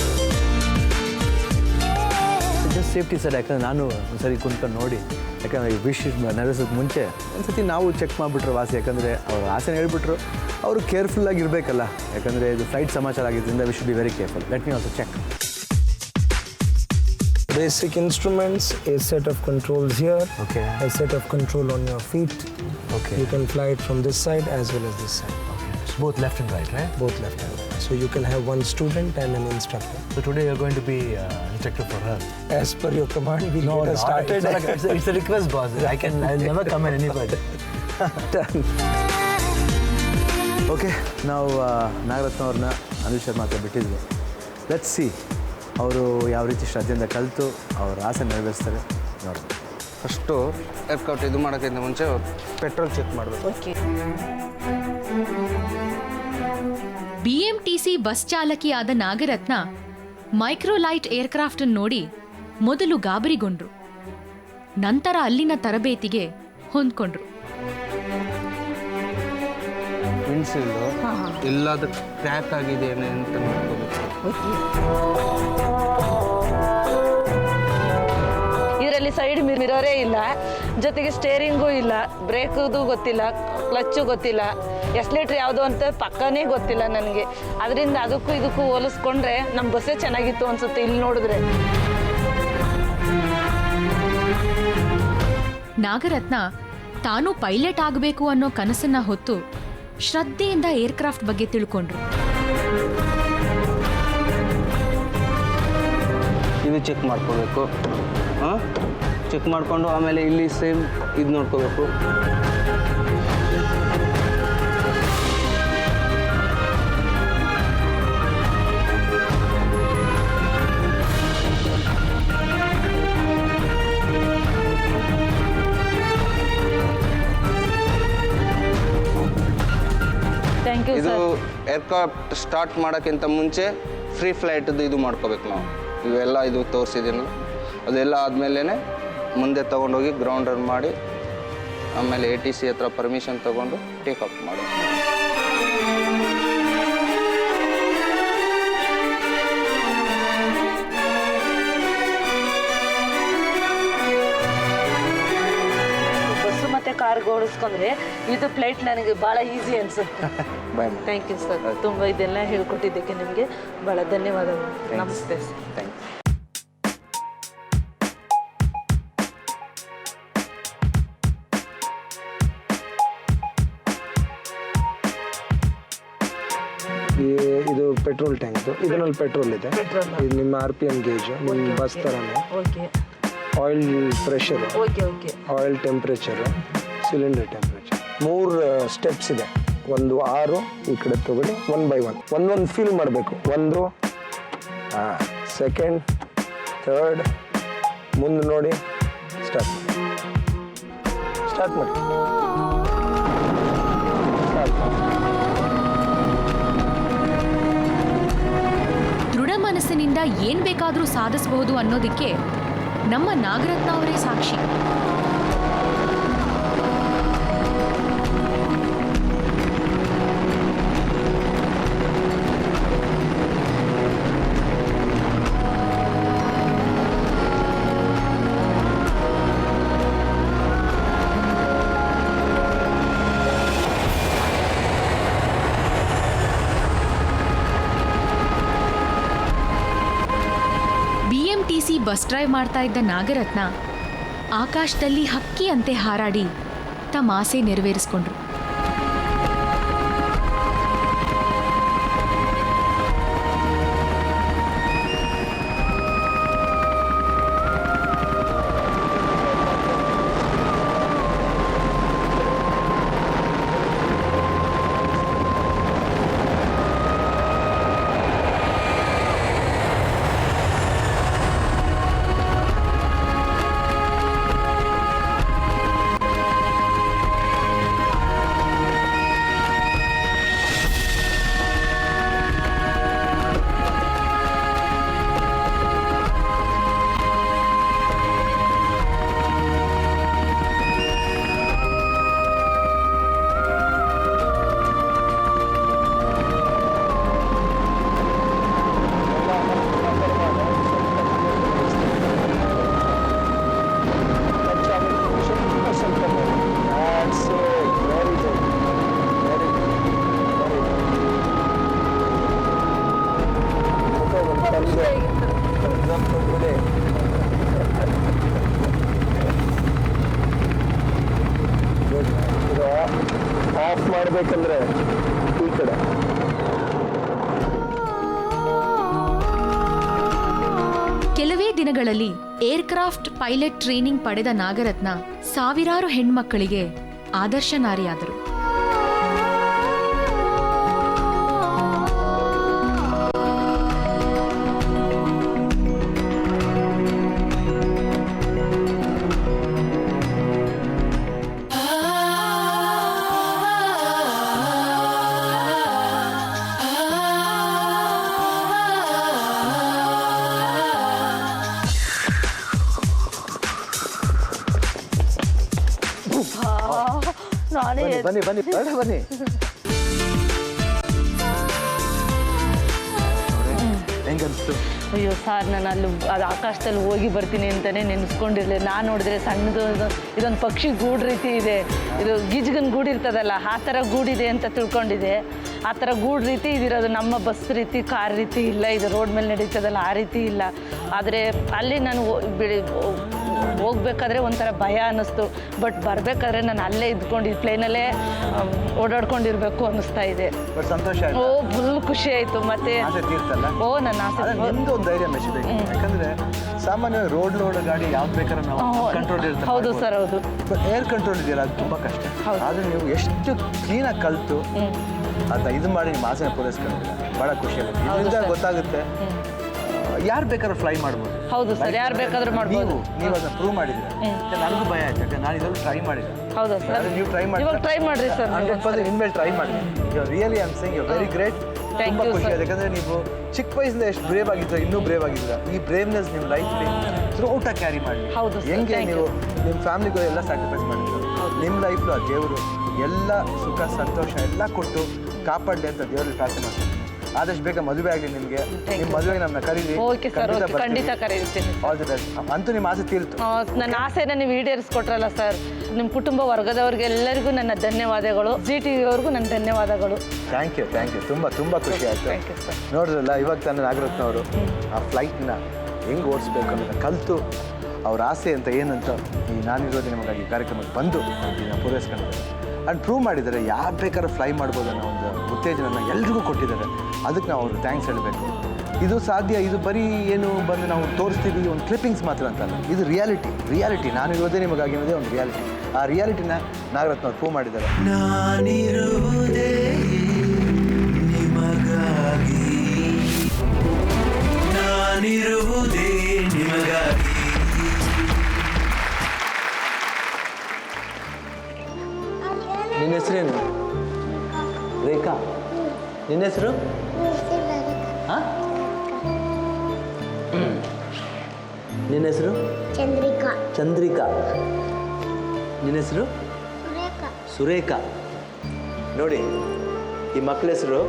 Just safety sir, ಯಾಕಂದರೆ ನಾನು ಒಂದ್ಸರಿ ಕುಂತ್ಕೊಂಡು ನೋಡಿ, ಯಾಕಂದರೆ wish ನೆರವೇರಿಸೋಕ್ಕೆ ಮುಂಚೆ ಒಂದ್ಸತಿ ನಾವು check ಮಾಡಿಬಿಟ್ರೆ ವಾಸಿ. ಯಾಕಂದರೆ ಅವ್ರ ಆಸೆನ ಹೇಳ್ಬಿಟ್ರು, ಅವರು ಕೇರ್ಫುಲ್ಲಾಗಿ ಇರಬೇಕಲ್ಲ, ಯಾಕಂದರೆ ಇದು ಫ್ಲೈಟ್ ಸಮಾಚಾರ ಆಗಿದ್ದರಿಂದ we should be very careful. Let me also check. Basic instruments, a set of controls here, Okay. a set of control on your feet. Okay. You can fly it from this side as well as this side. Both left and right, right? Both left and right. So you can have one student and an instructor. So today you're going to be instructor for her. As per your command, we get her started. It's a request, boss. I'll never come in anybody. Done. Okay, ನಾವು ನಾಗರತ್ನ ಅವ್ರನ್ನ ಅನಿಲ್ ಶರ್ಮಾ ಹತ್ರ ಬಿಟ್ಟಿದ್ವಿ. Let's see ಅವರು ಯಾವ ರೀತಿ ಶ್ರದ್ಧೆಯಿಂದ ಕಲಿತು ಅವ್ರ ಆಸೆ ನೆರವೇರಿಸ್ತಾರೆ ನೋಡಿ. ಫಸ್ಟು ಏರ್ಕ್ರಾಫ್ಟ್ ಇದು ಮಾಡೋಕ್ಕಿಂತ ಮುಂಚೆ ಪೆಟ್ರೋಲ್ ಚೆಕ್ ಮಾಡಬೇಕು. BMTC bus ಚಾಲಕಿಯಾದ Nagaratna microlight aircraft ನೋಡಿ ಮೊದಲು ಗಾಬರಿಗೊಂಡ್ರು. ನಂತರ ಅಲ್ಲಿನ ತರಬೇತಿಗೆ ಹೊಂದ್ಕೊಂಡ್ರು. ವಿಂಡ್ಶೀಲ್ಡು ಎಲ್ಲಾದ್ರೂ ಕ್ರ್ಯಾಕ್ ಆಗಿದೆಯೇನೆ ಅಂತ ನೋಡ್ಕೋಬೇಕು. ಇದರಲ್ಲಿ ಸೈಡ್ ಮಿರರೇ ಇಲ್ಲ, ಜೊತೆಗೆ ಸ್ಟೇರಿಂಗೂ ಇಲ್ಲ, ಬ್ರೇಕದು ಗೊತ್ತಿಲ್ಲ, ಕ್ಲಚ್ಚು ಗೊತ್ತಿಲ್ಲ, ಎಕ್ಸ್ಲೇಟ್ರ್ ಯಾವುದು ಅಂತ ಪಕ್ಕನೇ ಗೊತ್ತಿಲ್ಲ ನನಗೆ. ಅದರಿಂದ ಅದಕ್ಕೂ ಇದಕ್ಕೂ ಹೋಲಿಸ್ಕೊಂಡ್ರೆ ನಮ್ಮ ಬಸ್ಸೇ ಚೆನ್ನಾಗಿತ್ತು ಅನ್ಸುತ್ತೆ ಇಲ್ಲಿ ನೋಡಿದ್ರೆ. ನಾಗರತ್ನ ತಾನು ಪೈಲಟ್ ಆಗಬೇಕು ಅನ್ನೋ ಕನಸನ್ನ ಹೊತ್ತು ಶ್ರದ್ಧೆಯಿಂದ ಏರ್ಕ್ರಾಫ್ಟ್ ಬಗ್ಗೆ ತಿಳ್ಕೊಂಡ್ರು. ಇದು ಚೆಕ್ ಮಾಡ್ಕೋಬೇಕು. ಚೆಕ್ ಮಾಡಿಕೊಂಡು ಆಮೇಲೆ ಇಲ್ಲಿ ಸೇಮ್ ಇದು ನೋಡ್ಕೋಬೇಕು. ಇದು ಏರ್ಕ್ರಾಫ್ಟ್ ಸ್ಟಾರ್ಟ್ ಮಾಡೋಕ್ಕಿಂತ ಮುಂಚೆ ಫ್ರೀ ಫ್ಲೈಟದ್ದು ಇದು ಮಾಡ್ಕೋಬೇಕು ನಾವು. ಇವೆಲ್ಲ ಇದು ತೋರಿಸಿದ್ದೀನಲ್ಲ, ಅದೆಲ್ಲ ಆದಮೇಲೆ ಮುಂದೆ ತೊಗೊಂಡೋಗಿ ಗ್ರೌಂಡರ್ ಮಾಡಿ ಆಮೇಲೆ ATC ಹತ್ರ ಪರ್ಮಿಷನ್ ತೊಗೊಂಡು ಟೇಕಪ್ ಮಾಡೋದು. ಬಸ್ಸು ಮತ್ತು ಕಾರ್ಗೆ ಹೋಲಿಸ್ಕೊಂಡ್ರೆ ಇದು ಫ್ಲೈಟ್ ನನಗೆ ಭಾಳ ಈಸಿ ಅನಿಸುತ್ತೆ. ಬಾಯ್. ಥ್ಯಾಂಕ್ ಯು ಸರ್, ತುಂಬ ಇದೆಲ್ಲ ಹೇಳ್ಕೊಟ್ಟಿದ್ದಕ್ಕೆ ನಿಮಗೆ ಭಾಳ ಧನ್ಯವಾದಗಳು. ನಮಸ್ತೆ ಸರ್. ಥ್ಯಾಂಕ್ಸ್. ಇದು ಪೆಟ್ರೋಲ್ ಟ್ಯಾಂಕ್, ಇದರಲ್ಲಿ ಪೆಟ್ರೋಲ್ ಇದೆ. ಇದು ನಿಮ್ಮ RPM ಗೇಜು, ನಿಮ್ಮ ಬಸ್ ಥರನೇ. Okay oil pressure, okay okay oil temperature, cylinder temperature. 3 steps ಇದೆ. 1 6 ಈ ಕಡೆ ತಗೊಳ್ಳಿ. 1 by 1 ಒಂದೊಂದು ಫೀಲ್ ಮಾಡಬೇಕು. 1 ಸೆಕೆಂಡ್, ಥರ್ಡ್, ಮುಂದೆ ನೋಡಿ. ಸ್ಟಾರ್ಟ್ ಮಾಡಿ. ದೃಢ ಮನಸ್ಸಿನಿಂದ ಏನ್ ಬೇಕಾದರೂ ಸಾಧಿಸಬಹುದು ಅನ್ನೋದಕ್ಕೆ ನಮ್ಮ ನಾಗರತ್ನ ಅವರೇ ಸಾಕ್ಷಿ. BMTC ಬಸ್ ಡ್ರೈವ್ ಮಾಡ್ತಾ ಇದ್ದ ನಾಗರತ್ನ ಆಕಾಶದಲ್ಲಿ ಹಕ್ಕಿಯಂತೆ ಹಾರಾಡಿ ತಮ್ಮ ಆಸೆ ನೆರವೇರಿಸಿಕೊಂಡ್ರು. ಆಫ್ ಮಾಡಬೇಕಂದ್ರೆ ಈ ಕಡೆ. ಕೆಲವೇ ದಿನಗಳಲ್ಲಿ ಏರ್ಕ್ರಾಫ್ಟ್ ಪೈಲಟ್ ಟ್ರೈನಿಂಗ್ ಪಡೆದ ನಾಗರತ್ನ ಸಾವಿರಾರು ಹೆಣ್ಮಕ್ಕಳಿಗೆ ಆದರ್ಶನಾರಿಯಾದರು. ಬನ್ನಿ ಬನ್ನಿ ಬನ್ನಿ. ಹೆಂಗನ್ಸ್ತು? ಅಯ್ಯೋ ಸರ್, ನಾನು ಅಲ್ಲಿ ಅದು ಆಕಾಶದಲ್ಲಿ ಹೋಗಿ ಬರ್ತೀನಿ ಅಂತಲೇ ನೆನೆಸ್ಕೊಂಡಿರಲಿಲ್ಲ. ನಾನು ನೋಡಿದ್ರೆ ಸಣ್ಣದು ಇದೊಂದು ಪಕ್ಷಿ ಗೂಡು ರೀತಿ ಇದೆ. ಇದು ಗಿಜ್ಗನ್ ಗೂಡು ಇರ್ತದಲ್ಲ, ಆ ಥರ ಗೂಡಿದೆ ಅಂತ ತಿಳ್ಕೊಂಡಿದೆ. ಆ ಥರ ಗೂಡು ರೀತಿ ಇದಿರೋದು. ನಮ್ಮ ಬಸ್ ರೀತಿ, ಕಾರ್ ರೀತಿ ಇಲ್ಲ. ಇದು ರೋಡ್ ಮೇಲೆ ನಡೀತದಲ್ಲ, ಆ ರೀತಿ ಇಲ್ಲ. ಆದರೆ ಅಲ್ಲಿ ನಾನು ಹೋಗ್ಬೇಕಾದ್ರೆ ಒಂಥರ ಭಯ ಅನ್ನಿಸ್ತು. ಬಟ್ ಬರಬೇಕಾದ್ರೆ ನಾನು ಅಲ್ಲೇ ಇದ್ಕೊಂಡು ಪ್ಲೇನಲ್ಲೇ ಓಡಾಡ್ಕೊಂಡಿರ್ಬೇಕು ಅನ್ನಿಸ್ತಾ ಇದೆ. ಸಂತೋಷ. ಓ, ಫುಲ್ ಖುಷಿ ಆಯಿತು. ಮತ್ತೆ ಓ, ನನ್ನ ಆಸೆ ಒಂದು ಧೈರ್ಯ ಮೆಚ್ಚಬೇಕು. ಯಾಕಂದ್ರೆ ಸಾಮಾನ್ಯವಾಗಿ ರೋಡ್ ಗಾಡಿ ಯಾವ್ದು ಬೇಕಾದ್ರೆ ನಾವು ಕಂಟ್ರೋಲ್ ಇರುತ್ತೆ. ಹೌದು ಸರ್, ಹೌದು. ಏರ್ ಕಂಟ್ರೋಲ್ ಇದೆಯಲ್ಲ, ಅದು ತುಂಬ ಕಷ್ಟ. ಆದರೆ ನೀವು ಎಷ್ಟು ಕ್ಲೀನಾಗಿ ಕಲಿತು ಅದನ್ನ ಇದು ಮಾಡಿ ನಿಮ್ಮ ಆಸೆನ ಪೂರೈಸ್ಕೊಂಡಿಲ್ಲ, ಭಾಳ ಖುಷಿ ಆಗುತ್ತೆ. ಇದರಿಂದ ಗೊತ್ತಾಗುತ್ತೆ ಯಾರು ಬೇಕಾದ್ರೂ ಫ್ಲೈ ಮಾಡ್ಬೋದು. ಹೌದು ಸರ್, ಯಾರು ಬೇಕಾದ್ರೂ ಮಾಡ್ಬೋದು. ನೀವು ಅದನ್ನ ಪ್ರೂವ್ ಮಾಡಿದ್ರೆ ನನಗೂ ಭಯ ಆಯ್ತು. ಯಾಕಂದ್ರೆ ನಾನು ಇದನ್ನು ಟ್ರೈ ಮಾಡಿದ್ದೆ. ಹೌದಾ ಸರ್? ನೀವು ಟ್ರೈ ಮಾಡಿ, ಇವಾಗ ಟ್ರೈ ಮಾಡ್ರಿ ಸರ್. 100% ಇನ್ಮೇಲೆ ಟ್ರೈ ಮಾಡಿ. You really I am saying you very great. ತುಂಬ ಖುಷಿ ಆಗಿದೆ. ಯಾಕಂದ್ರೆ ನೀವು ಚಿಕ್ಕ ವಯಸ್ಸಿಂದ ಎಷ್ಟು ಬ್ರೇವ್ ಆಗಿದ್ದೀರ, ಇನ್ನೂ ಬ್ರೇವ್ ಆಗಿದ್ದೀರ. ಈ ಬ್ರೇವ್ನೆಸ್ ನಿಮ್ಮ ಲೈಫ್ಲಿ ಥ್ರೂ ಔಟಾಗಿ ಕ್ಯಾರಿ ಮಾಡಿ. ಹೌದು ಸರ್, ಹೆಂಗೆ ನೀವು ನಿಮ್ಮ ಫ್ಯಾಮಿಲಿಗೂ ಎಲ್ಲ ಸ್ಯಾಕ್ರಿಫೈಸ್ ಮಾಡಿದ್ದೀರ. ನಿಮ್ಮ ಲೈಫ್ಲು ಆ ದೇವರು ಎಲ್ಲ ಸುಖ ಸಂತೋಷ ಎಲ್ಲ ಕೊಟ್ಟು ಕಾಪಾಡಲಿ ಅಂತ ದೇವರಲ್ಲಿ ಪ್ರಾರ್ಥನೆ ಮಾಡ್ತೀನಿ. ಆದಷ್ಟು ಬೇಗ ಮದುವೆ ಆಗಲಿ ನಿಮಗೆ. ನಿಮ್ಮ ಮದುವೆಗೆ ನಮ್ಮನ್ನ ಕರೀಲಿ. ಓಕೆ ಸರ್, ಓಕೆ, ಖಂಡಿತ ಕರೀತೀನಿ. All the best. ಅಂತೂ ನಿಮ್ಮ ಆಸೆ ತೀರ್ತು. ನನ್ನ ಆಸೆನ ನೀವು ಈಡೇರಿಸ್ಕೊಟ್ರಲ್ಲ ಸರ್. ನಿಮ್ಮ ಕುಟುಂಬ ವರ್ಗದವ್ರಿಗೆ ಎಲ್ಲರಿಗೂ ನನ್ನ ಧನ್ಯವಾದಗಳು. ZTV ಅವ್ರಿಗೂ ನನ್ನ ಧನ್ಯವಾದಗಳು. ಥ್ಯಾಂಕ್ ಯು ತುಂಬ ತುಂಬ ಖುಷಿ ಆಯಿತು. Thank you sir. ನೋಡಿದ್ರಲ್ಲ, ಇವಾಗ ತಾನು ನಾಗರತ್ನವರು ಆ ಫ್ಲೈಟ್ನ ಹೆಂಗೆ ಓಡಿಸ್ಬೇಕು ಅನ್ನೋದನ್ನ ಕಲಿತು ಅವ್ರ ಆಸೆ ಅಂತ ಏನಂತ ಈ ನಾನಿರೋದು ನಿಮಗಾಗಿ ಕಾರ್ಯಕ್ರಮಕ್ಕೆ ಬಂದು ಇದನ್ನು ಪೂರೈಸ್ಕೊಂಡಿದ್ದಾರೆ. ಆ್ಯಂಡ್ ಪ್ರೂವ್ ಮಾಡಿದ್ದಾರೆ ಯಾರು ಬೇಕಾದ್ರೂ ಫ್ಲೈ ಮಾಡ್ಬೋದು ಅನ್ನೋ ಒಂದು ಉತ್ತೇಜನ ಎಲ್ರಿಗೂ ಕೊಟ್ಟಿದ್ದಾರೆ. ಅದಕ್ಕೆ ನಾವು ಅವ್ರಿಗೆ ಥ್ಯಾಂಕ್ಸ್ ಹೇಳಬೇಕು. ಇದು ಸಾಧ್ಯ, ಇದು ಬರೀ ಏನು ಬಂದು ನಾವು ತೋರಿಸ್ತೀವಿ ಒಂದು ಕ್ಲಿಪ್ಪಿಂಗ್ಸ್ ಮಾತ್ರ ಅಂತಲ್ಲ, ಇದು ರಿಯಾಲಿಟಿ ನಾನಿರೋದೇ ನಿಮಗಾಗಿ ಅನ್ನೋದೇ ಒಂದು ರಿಯಾಲಿಟಿ. ಆ ರಿಯಾಲಿಟಿನ ನಾಗರತ್ನ ಅವ್ರು ಪ್ರೂವ್ ಮಾಡಿದ್ದಾರೆ. ನಾನಿರುವುದೇ ನಿಮಗಾಗಿ, ನಾನಿರುವುದೇ ನಿಮಗಾಗಿ. ನಿನ್ನ ಹೆಸರೇನು? ರೇಖಾ. ನಿನ್ನ ಹೆಸರು? ಹಾಂ, ನಿನ್ನ ಹೆಸರು? ಚಂದ್ರಿಕಾ. ನಿನ್ನ ಹೆಸರು? ಸುರೇಖಾ. ನೋಡಿ, ಈ ಮಕ್ಕಳ ಹೆಸರು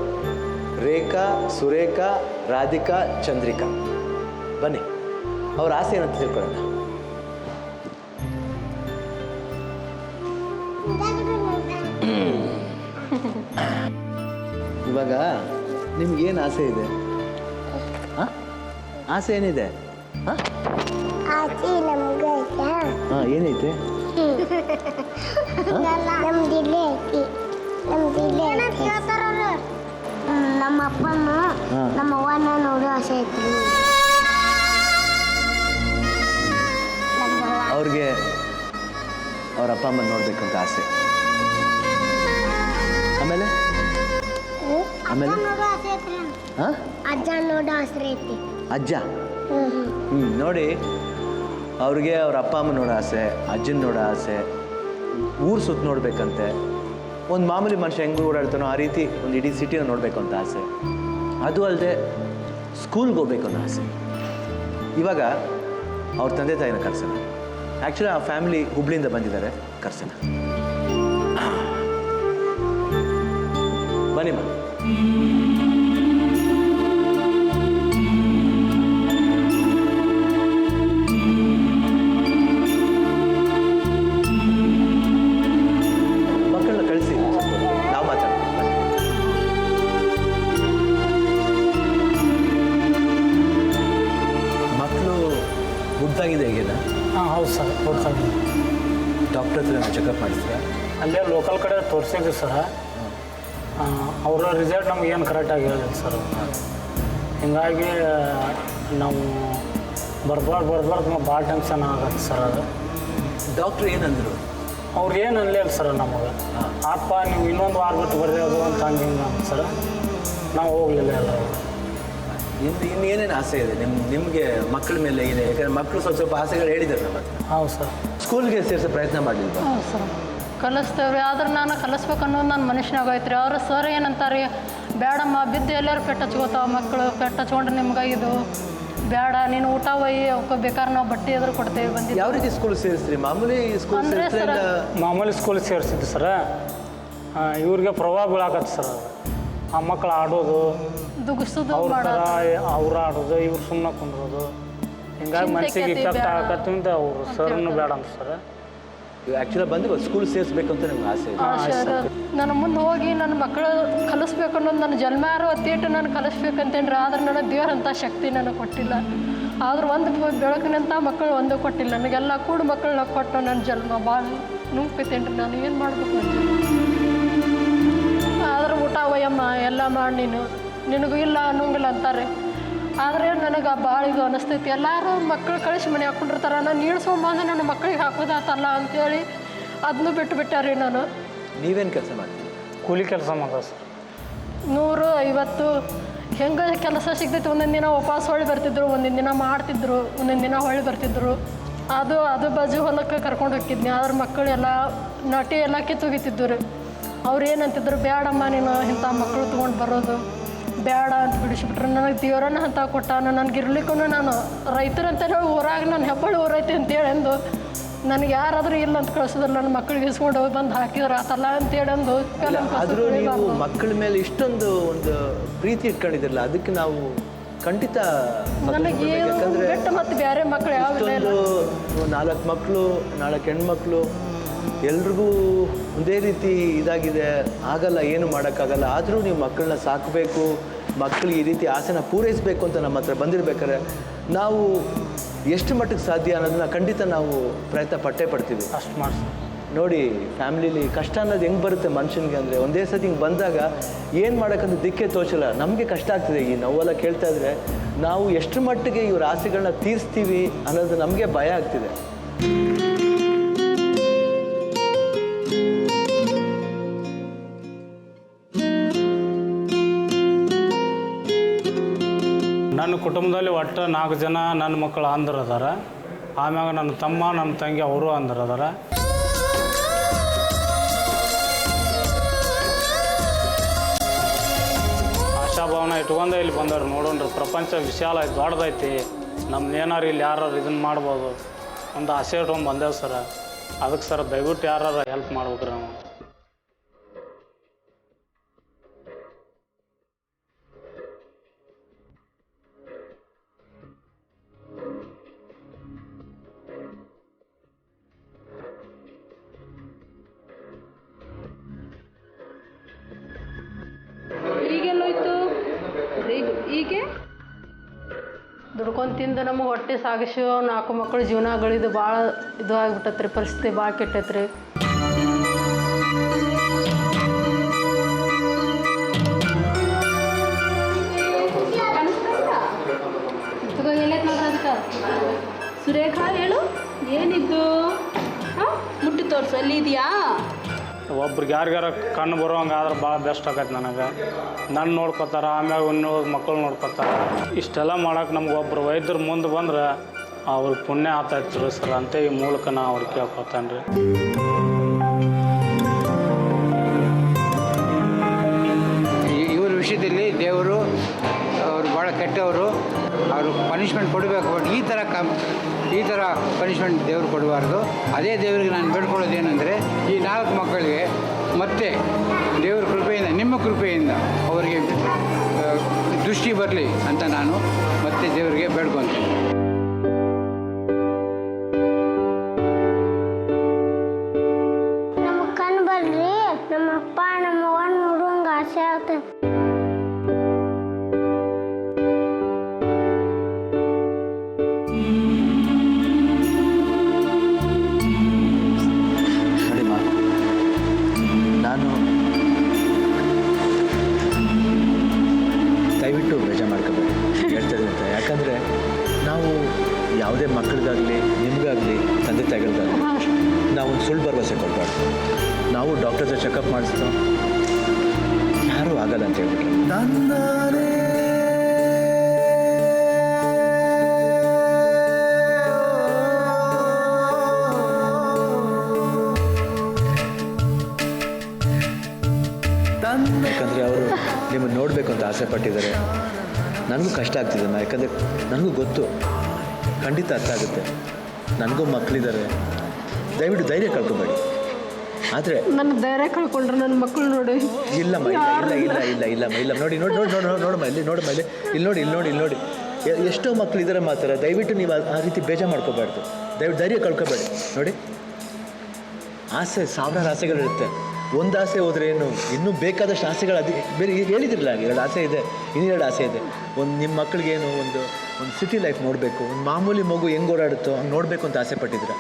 ರೇಖಾ, ಸುರೇಖಾ, ರಾಧಿಕಾ, ಚಂದ್ರಿಕಾ. ಬನ್ನಿ, ಅವ್ರ ಆಸೆ ಏನಂತ ತಿಳ್ಕೊಳ್ಳೋಣ. ಇವಾಗ ನಿಮ್ಗೇನು ಆಸೆ ಇದೆ? ಹಾಂ, ಆಸೆ ಏನಿದೆ? ಹಾಂ, ಏನೈತೆ? ನಮ್ಮ ಅಪ್ಪನ ನಮ್ಮ ಅವ್ವನ ನೋಡೋ ಆಸೆ ಐತ್ರಿ. ಅವ್ರಿಗೆ ಅವ್ರ ಅಪ್ಪ ಅಮ್ಮನ ನೋಡ್ಬೇಕಂತ ಆಸೆ. ಆಮೇಲೆ ಹಾಂ, ಅಜ್ಜ ನೋಡೋ ಆಸೆ ಐತಿ. ಅಜ್ಜ. ನೋಡಿ, ಅವ್ರಿಗೆ ಅವ್ರ ಅಪ್ಪ ಅಮ್ಮ ನೋಡೋ ಆಸೆ, ಅಜ್ಜನ ನೋಡೋ ಆಸೆ, ಊರು ಸುತ್ತ ನೋಡ್ಬೇಕಂತೆ. ಒಂದು ಮಾಮೂಲಿ ಮನುಷ್ಯ ಹೆಂಗೆ ಓಡಾಡ್ತಾನೋ ಆ ರೀತಿ ಒಂದು ಇಡೀ ಸಿಟಿನ ನೋಡಬೇಕು ಅಂತ ಆಸೆ. ಅದು ಅಲ್ಲದೆ ಸ್ಕೂಲ್ಗೆ ಹೋಗ್ಬೇಕು ಅನ್ನೋ ಆಸೆ. ಇವಾಗ ಅವ್ರ ತಂದೆ ತಾಯಿನ ಕರ್ಸೋಣ. ಆ್ಯಕ್ಚುಲಿ ಆ ಫ್ಯಾಮಿಲಿ ಹುಬ್ಳಿಯಿಂದ ಬಂದಿದ್ದಾರೆ, ಕರ್ಸೋಣ. ಬನ್ನಿಮ್ಮ. ಮಕ್ಕಳನ್ನ ಕಳಿಸಿ, ನಾವು ಮಾತಾಡ್ತೀವಿ. ಮಕ್ಕಳು ಹುಟ್ಟಾಗಿದೆ ಹೇಗಿದೆ? ಹಾಂ, ಹೌದು ಸರ್, ತೋರಿಸಿದ್ವಿ. ಡಾಕ್ಟರ್ ಹತ್ರ ಚೆಕಪ್ ಮಾಡಿದ್ರೆ ಅಲ್ಲೇ ಲೋಕಲ್ ಕಡೆ ತೋರಿಸಿದ್ವಿ ಸರ್. ಅವರ ರಿಸಲ್ಟ್ ನಮ್ಗೆ ಏನು ಕರೆಕ್ಟಾಗಿ ಹೇಳಿಲ್ಲ ಸರ್. ಹೀಗಾಗಿ ನಾವು ಬರ್ಬಾರ್ದು ಭಾಳ ಟೆನ್ಷನ್ ಆಗತ್ತೆ ಸರ್. ಅದು ಡಾಕ್ಟ್ರು ಏನಂದರು? ಅವ್ರು ಏನು ಅನ್ಲಿಲ್ಲ ಸರ್ ನಮಗೆ. ಅಪ್ಪ ನೀವು ಇನ್ನೊಂದು ವಾರ ಬಿಟ್ಟು ಬರ್ಬೋದು ಅಂತ ಹಂಗೆ ಅಂತ ಸರ್. ನಾವು ಹೋಗಲಿಲ್ಲ ಎಲ್ಲ. ಇನ್ನೇನೇನು ಆಸೆ ಇದೆ ನಿಮಗೆ ಮಕ್ಕಳ ಮೇಲೆ ಇದೆ? ಯಾಕಂದ್ರೆ ಮಕ್ಕಳು ಸ್ವಲ್ಪ ಆಸೆಗಳು ಹೇಳಿದ್ದಾರೆ ನಮ್ಮ ಹತ್ರ. ಹೌದು ಸರ್. ಸ್ಕೂಲ್ಗೆ ಸೇರಿಸೋ ಪ್ರಯತ್ನ ಮಾಡಲಿಲ್ಲ? ಹೌದು ಸರ್, ಕಲಿಸ್ತೇವ್ರಿ. ಆದ್ರೆ ನಾನು ಕಲಿಸ್ಬೇಕು ಅನ್ನೋದು ನನ್ನ ಮನುಷ್ಯನಾಗ ಐತ್ರಿ. ಅವ್ರ ಸರ್ ಏನಂತಾರೆ, ಬೇಡಮ್ಮ ಬಿದ್ದು ಎಲ್ಲರೂ ಪೆಟ್ಟು ಹಚ್ಕೋತಾವ ಮಕ್ಕಳು, ಪೆಟ್ಟು ಹಚ್ಕೊಂಡ್ರೆ ನಿಮ್ಗೆ ಇದು ಬೇಡ, ನೀನು ಊಟ ಒಯ್ಯಿ ಅವಕ್ಕೆ ಬೇಕಾದ್ರೆ ನಾವು ಬಟ್ಟೆ ಎದುರು ಕೊಡ್ತೇವೆ. ಬಂದು ಯಾವ ರೀತಿ ಸ್ಕೂಲ್ ಸೇರಿಸ್ರಿ? ಮಾಮೂಲಿ ಸ್ಕೂಲ್ ಮಾಮೂಲಿ ಸ್ಕೂಲ್ ಸೇರಿಸಿದ್ದು ಸರ್. ಇವ್ರಿಗೆ ಪ್ರಭಾವ ಬೀಳಾಕತ್ತೆ ಸರ್. ಆ ಮಕ್ಕಳು ಆಡೋದು, ದುಗಿಸೋದು, ಅವ್ರು ಆಡೋದು, ಇವ್ರು ಸುಮ್ಮನೆ ಕುಂದ್ರೋದು, ಹಿಂಗಾಗಿ ಮನಸ್ಸಿಗೆ ಇಫೆಕ್ಟ್ ಆಗತ್ತೆ ಅಂತ ಅವ್ರು ಸರ್ನು ಬೇಡ ಅಂತ ಸರ್. ಆ್ಯಕ್ಚುಲಿ ಬಂದು ಸ್ಕೂಲ್ ಸೇರಿಸ್ಬೇಕು ಅಂತ ನಿಮ್ಗೆ ಆಸೆ ಇದೆ? ನಾನು ಮುಂದೆ ಹೋಗಿ ನನ್ನ ಮಕ್ಕಳು ಕಲಿಸ್ಬೇಕು ಅನ್ನೋದು ನನ್ನ ಜನ್ಮಾರು ಅತ್ತೇಟು ನಾನು ಕಲಿಸ್ಬೇಕಂತೇನ್ರಿ. ಆದ್ರೆ ನನಗೆ ದೇವರಂಥ ಶಕ್ತಿ ನನಗೆ ಕೊಟ್ಟಿಲ್ಲ. ಆದ್ರೆ ಒಂದು ಬೆಳಕಿನಂಥ ಮಕ್ಕಳು ಒಂದು ಕೊಟ್ಟಿಲ್ಲ ನನಗೆಲ್ಲ ಕೂಡ ಮಕ್ಕಳನ್ನ ಕೊಟ್ಟು ನನ್ನ ಜನ್ಮ ಭಾಳ ನುಂಗ್ತೈತೇನ್ರಿ. ನಾನು ಏನು ಮಾಡ್ಬೇಕು ಆದ್ರೆ ಊಟ ಒಯ್ಯಮ್ಮ ಎಲ್ಲ ಮಾಡಿ ನಿನಗೂ ಇಲ್ಲ ಅನ್ನೋಂಗಿಲ್ಲ ಅಂತಾರೆ. ಆದರೆ ನನಗೆ ಭಾಳ ಇದು ಅನ್ನಿಸ್ತೈತಿ. ಎಲ್ಲರೂ ಮಕ್ಕಳು ಕಳಿಸಿ ಮನೆ ಹಾಕ್ಕೊಂಡಿರ್ತಾರೆ, ನಾನು ನೀಡ್ಸೋಂಬಂದು ನನ್ನ ಮಕ್ಕಳಿಗೆ ಹಾಕೋದಾತಲ್ಲ ಅಂಥೇಳಿ ಅದನ್ನು ಬಿಟ್ಟುಬಿಟ್ಟಾರಿ. ನಾನು ನೀವೇನು ಕೆಲಸ ಮಾಡ್ತೀವಿ? ಕೂಲಿ ಕೆಲಸ ಮಾಡೋದು ಸರ್. 150 ಹೆಂಗೆ ಕೆಲಸ ಸಿಗ್ತೈತಿ. ಒಂದೊಂದು ದಿನ ಉಪವಾಸ ಹೊಳ್ಳಿ ಬರ್ತಿದ್ರು, ಒಂದೊಂದು ದಿನ ಮಾಡ್ತಿದ್ರು, ಒಂದೊಂದು ದಿನ ಹೊಳ್ಳಿ ಬರ್ತಿದ್ರು. ಅದು ಬಾಜು ಹೊಲಕ್ಕೆ ಕರ್ಕೊಂಡು ಹೋಗಿದ್ನಿ. ಆದ್ರೆ ಮಕ್ಕಳೆಲ್ಲ ನಾಟಿ ಎಲ್ಲ ಕಿತ್ತೋಗಿತ್ತಿದ್ದು ರೀ. ಅವ್ರು ಏನಂತಿದ್ರು, ಬೇಡಮ್ಮ ನೀನು ಇಂಥ ಮಕ್ಕಳು ತೊಗೊಂಡು ಬರೋದು ಬೇಡ ಅಂತ ಬಿಡಿಸ್ಬಿಟ್ರೆ. ನನಗೆ ದೇವರನ್ನ ಅಂತ ಕೊಟ್ಟಾನ. ನನಗೆ ಇರ್ಲಿಕ್ಕೂ ನಾನು ರೈತರಂತ ಹೇಳಿ ಊರಾಗ ನಾನು ಹೆಬ್ಬಳ್ಳಿ ಊರೈತಿ ಅಂತೇಳಿ ಅಂದು ನನಗೆ ಯಾರಾದರೂ ಇಲ್ಲ ಅಂತ ಕಳ್ಸಿದ್ರೆ ನನ್ನ ಮಕ್ಕಳಿಗೆ ಇಸ್ಕೊಂಡು ಹೋಗಿ ಬಂದು ಹಾಕಿದ್ರೆ ಆತಲ್ಲ ಅಂತೇಳಿ ಅಂದು ಆದರೂ ನೀವು ಮಕ್ಕಳ ಮೇಲೆ ಇಷ್ಟೊಂದು ಒಂದು ಪ್ರೀತಿ ಇಟ್ಕೊಂಡಿದ್ರಲ್ಲ, ಅದಕ್ಕೆ ನಾವು ಖಂಡಿತ ನನಗೆ ಬಿಟ್ಟು ಮತ್ತೆ ಬೇರೆ ಮಕ್ಕಳು ಯಾವ ಇಷ್ಟೊಂದು 4 ಮಕ್ಕಳು 4 ಹೆಣ್ಮಕ್ಳು ಎಲ್ರಿಗೂ ಒಂದೇ ರೀತಿ ಇದಾಗಿದೆ, ಆಗಲ್ಲ, ಏನು ಮಾಡೋಕ್ಕಾಗಲ್ಲ. ಆದರೂ ನೀವು ಮಕ್ಕಳನ್ನ ಸಾಕಬೇಕು, ಮಕ್ಕಳಿಗೆ ಈ ರೀತಿ ಆಸೆನ ಪೂರೈಸಬೇಕು ಅಂತ ನಮ್ಮ ಹತ್ರ ಬಂದಿರ್ಬೇಕಾದ್ರೆ ನಾವು ಎಷ್ಟು ಮಟ್ಟಿಗೆ ಸಾಧ್ಯ ಅನ್ನೋದನ್ನ ಖಂಡಿತ ನಾವು ಪ್ರಯತ್ನ ಪಡ್ತೀವಿ. ಅಷ್ಟು ಮಾಡಿ ನೋಡಿ, ಫ್ಯಾಮಿಲಿಲಿ ಕಷ್ಟ ಅನ್ನೋದು ಹೆಂಗೆ ಬರುತ್ತೆ ಮನುಷ್ಯನಿಗೆ ಅಂದರೆ, ಒಂದೇ ಸತಿ ಹಿಂಗೆ ಬಂದಾಗ ಏನು ಮಾಡೋಕ್ಕಂತ ದಿಕ್ಕೇ ತೋಚಲ್ಲ. ನಮಗೆ ಕಷ್ಟ ಆಗ್ತಿದೆ. ಈ ನೋವೆಲ್ಲ ಕೇಳ್ತಾ ಇದ್ರೆ ನಾವು ಎಷ್ಟು ಮಟ್ಟಿಗೆ ಇವ್ರ ಆಸೆಗಳನ್ನ ತೀರಿಸ್ತೀವಿ ಅನ್ನೋದು ನಮಗೆ ಭಯ ಆಗ್ತಿದೆ. ನನ್ನ ಕುಟುಂಬದಲ್ಲಿ ಒಟ್ಟು 4 ಜನ ನನ್ನ ಮಕ್ಕಳು ಆಂಧ್ರ ಅದಾರ. ಆಮ್ಯಾಗ ನನ್ನ ತಮ್ಮ ನನ್ನ ತಂಗಿ ಅವರು ಆಂಧ್ರ ಅದಾರ. ಆಶಾಭಾವನೆ ಇಟ್ಕೊಂಡೆ ಇಲ್ಲಿ ಬಂದವ್ರು. ನೋಡೋಣ್ರಿ, ಪ್ರಪಂಚ ವಿಶಾಲ ಐತಿ, ದೊಡ್ಡದೈತಿ, ನಮ್ದು ಏನಾರು ಇಲ್ಲಿ ಯಾರು ಇದನ್ನು ಮಾಡ್ಬೋದು ಒಂದು ಆಸೆ ಇಟ್ಕೊಂಡು ಬಂದೇವು ಸರ. ಅದಕ್ಕೆ ಸರ್ ದಯವಿಟ್ಟು ಯಾರು ಹೆಲ್ಪ್ ಮಾಡ್ಬೇಕ್ರಿ ನಾವು. ಹೀಗೆ ದುಡ್ಕೊಂಡು ತಿಂದು ನಮಗೆ ಹೊಟ್ಟೆ ಸಾಗಿಸೋ 4 ಮಕ್ಕಳು ಜೀವನಗಳಿದು ಭಾಳ ಇದು ಆಗಿಬಿಟ್ಟತ್ರಿ. ಪರಿಸ್ಥಿತಿ ಭಾಳ ಕೆಟ್ಟೈತ್ರಿ. ಸುರೇಖಾ ಹೇಳು, ಏನಿದ್ದು? ಮುಟ್ಟಿ ತೋರಿಸು, ಅಲ್ಲಿ ಇದೆಯಾ? ಒಬ್ರಿಗೆ ಯಾರಿಗಾರ ಕಣ್ಣು ಬರೋಂಗೆ ಆದ್ರೆ ಭಾಳ ಬೆಸ್ಟ್ ಆಗೈತೆ ನನಗೆ. ನನ್ನ ನೋಡ್ಕೊತಾರೆ, ಆಮ್ಯಾಗ ಇನ್ನೂ ಮಕ್ಕಳು ನೋಡ್ಕೊತಾರೆ. ಇಷ್ಟೆಲ್ಲ ಮಾಡೋಕೆ ನಮ್ಗೆ ಒಬ್ಬರು ವೈದ್ಯರು ಮುಂದೆ ಬಂದ್ರೆ ಅವ್ರಿಗೆ ಪುಣ್ಯ ಆಗ್ತಾಯಿತ್ತು ಸರ್. ಅಂತ ಈ ಮೂಲಕ ನಾ ಅವ್ರಿಗೆ ಕೇಳ್ಕೊತಾನೆ ರೀ. ಇವ್ರ ವಿಷಯದಲ್ಲಿ ದೇವರು ಅವರು ಭಾಳ ಕೆಟ್ಟವರು, ಅವರು ಪನಿಷ್ಮೆಂಟ್ ಕೊಡಬೇಕು. ಬಟ್ ಈ ಥರ ಪನಿಷ್ಮೆಂಟ್ ದೇವರು ಕೊಡಬಾರ್ದು. ಅದೇ ದೇವರಿಗೆ ನಾನು ಬೇಡ್ಕೊಳ್ಳೋದೇನೆಂದರೆ, ಈ 4 ಮಕ್ಕಳಿಗೆ ಮತ್ತೆ ದೇವರ ಕೃಪೆಯಿಂದ, ನಿಮ್ಮ ಕೃಪೆಯಿಂದ ಅವರಿಗೆ ದೃಷ್ಟಿ ಬರಲಿ ಅಂತ ನಾನು ಮತ್ತೆ ದೇವರಿಗೆ ಬೇಡ್ಕೊತೀನಿ. ನಮ್ಮ ಕಣ್ಣು ಬರ್ರಿ, ನಮ್ಮ ಅಪ್ಪ ನಮ್ಮ ಅವ್ವ ನೋಡುವಂಗೆ ಆಸೆ ಆಗ್ತದೆ. ದಯವಿಟ್ಟು ಬೇಜಾರು ಮಾಡ್ಕೋಬೇಡಿ ಹೇಳ್ತದೆ ಅಂತ. ಯಾಕಂದರೆ ನಾವು ಯಾವುದೇ ಮಕ್ಕಳಿಗಾಗಲಿ ನಿಮಗಾಗಲಿ ತಂದೆ ತಾಯಿಗಳಿಗಾಗಲಿ ನಾವೊಂದು ಸುಳ್ಳು ಭರವಸೆ ಕೊಡಬಾರ್ದು. ನಾವು ಡಾಕ್ಟರ್ ಹತ್ರ ಚೆಕಪ್ ಮಾಡಿಸ್ತಾ ಯಾರೂ ಆಗಲ್ಲ ಅಂತ ಹೇಳ್ಬಿಟ್ರೆ ಯಾಕಂದರೆ ಅವರು ನಿಮ್ಮನ್ನು ನೋಡಬೇಕು ಅಂತ ಆಸೆ ಪಟ್ಟಿದ್ದಾರೆ. ನನಗೂ ಕಷ್ಟ ಆಗ್ತಿದೆ, ಯಾಕಂದರೆ ನನಗೂ ಗೊತ್ತು, ಖಂಡಿತ ಅರ್ಥ ಆಗುತ್ತೆ. ನನಗೂ ಮಕ್ಕಳಿದ್ದಾರೆ. ದಯವಿಟ್ಟು ಧೈರ್ಯ ಕಳ್ಕೊಬೇಡಿ. ಆದರೆ ನನ್ನ ಧೈರ್ಯ ಕಳ್ಕೊಂಡ್ರೆ ನನ್ನ ಮಕ್ಕಳು ನೋಡಿ. ಇಲ್ಲಮ್ಮ, ಇಲ್ಲ ನೋಡಿ ನೋಡಮ್ಮ, ಇಲ್ಲಿ ನೋಡಿ ಎಷ್ಟೋ ಮಕ್ಕಳಿದ್ದಾರೆ ಮಾತ್ರ. ದಯವಿಟ್ಟು ನೀವು ಆ ರೀತಿ ಬೇಜಾರು ಮಾಡ್ಕೋಬಾರ್ದು. ದಯವಿಟ್ಟು ಧೈರ್ಯ ಕಳ್ಕೊಬೇಡಿ. ನೋಡಿ, ಆಸೆ ಸಾವಿರಾರು ಆಸೆಗಳಿರುತ್ತೆ. ಒಂದು ಆಸೆ ಹೋದ್ರೆ ಏನು, ಇನ್ನೂ ಬೇಕಾದಷ್ಟು ಆಸೆಗಳು ಬೇರೆ ಹೇಳಿದಿರಲ್ಲ. 2 ಆಸೆ ಇದೆ, ಇನ್ನೂ 2 ಆಸೆ ಇದೆ. ನಿಮ್ಮ ಮಕ್ಕಳಿಗೇನು ಒಂದು ಸಿಟಿ ಲೈಫ್ ನೋಡಬೇಕು, ಒಂದು ಮಾಮೂಲಿ ಮಗು ಹೆಂಗೆ ಓಡಾಡುತ್ತೋ ಹಂಗೆ ನೋಡಬೇಕು ಅಂತ ಆಸೆ ಪಟ್ಟಿದ್ದೀರ.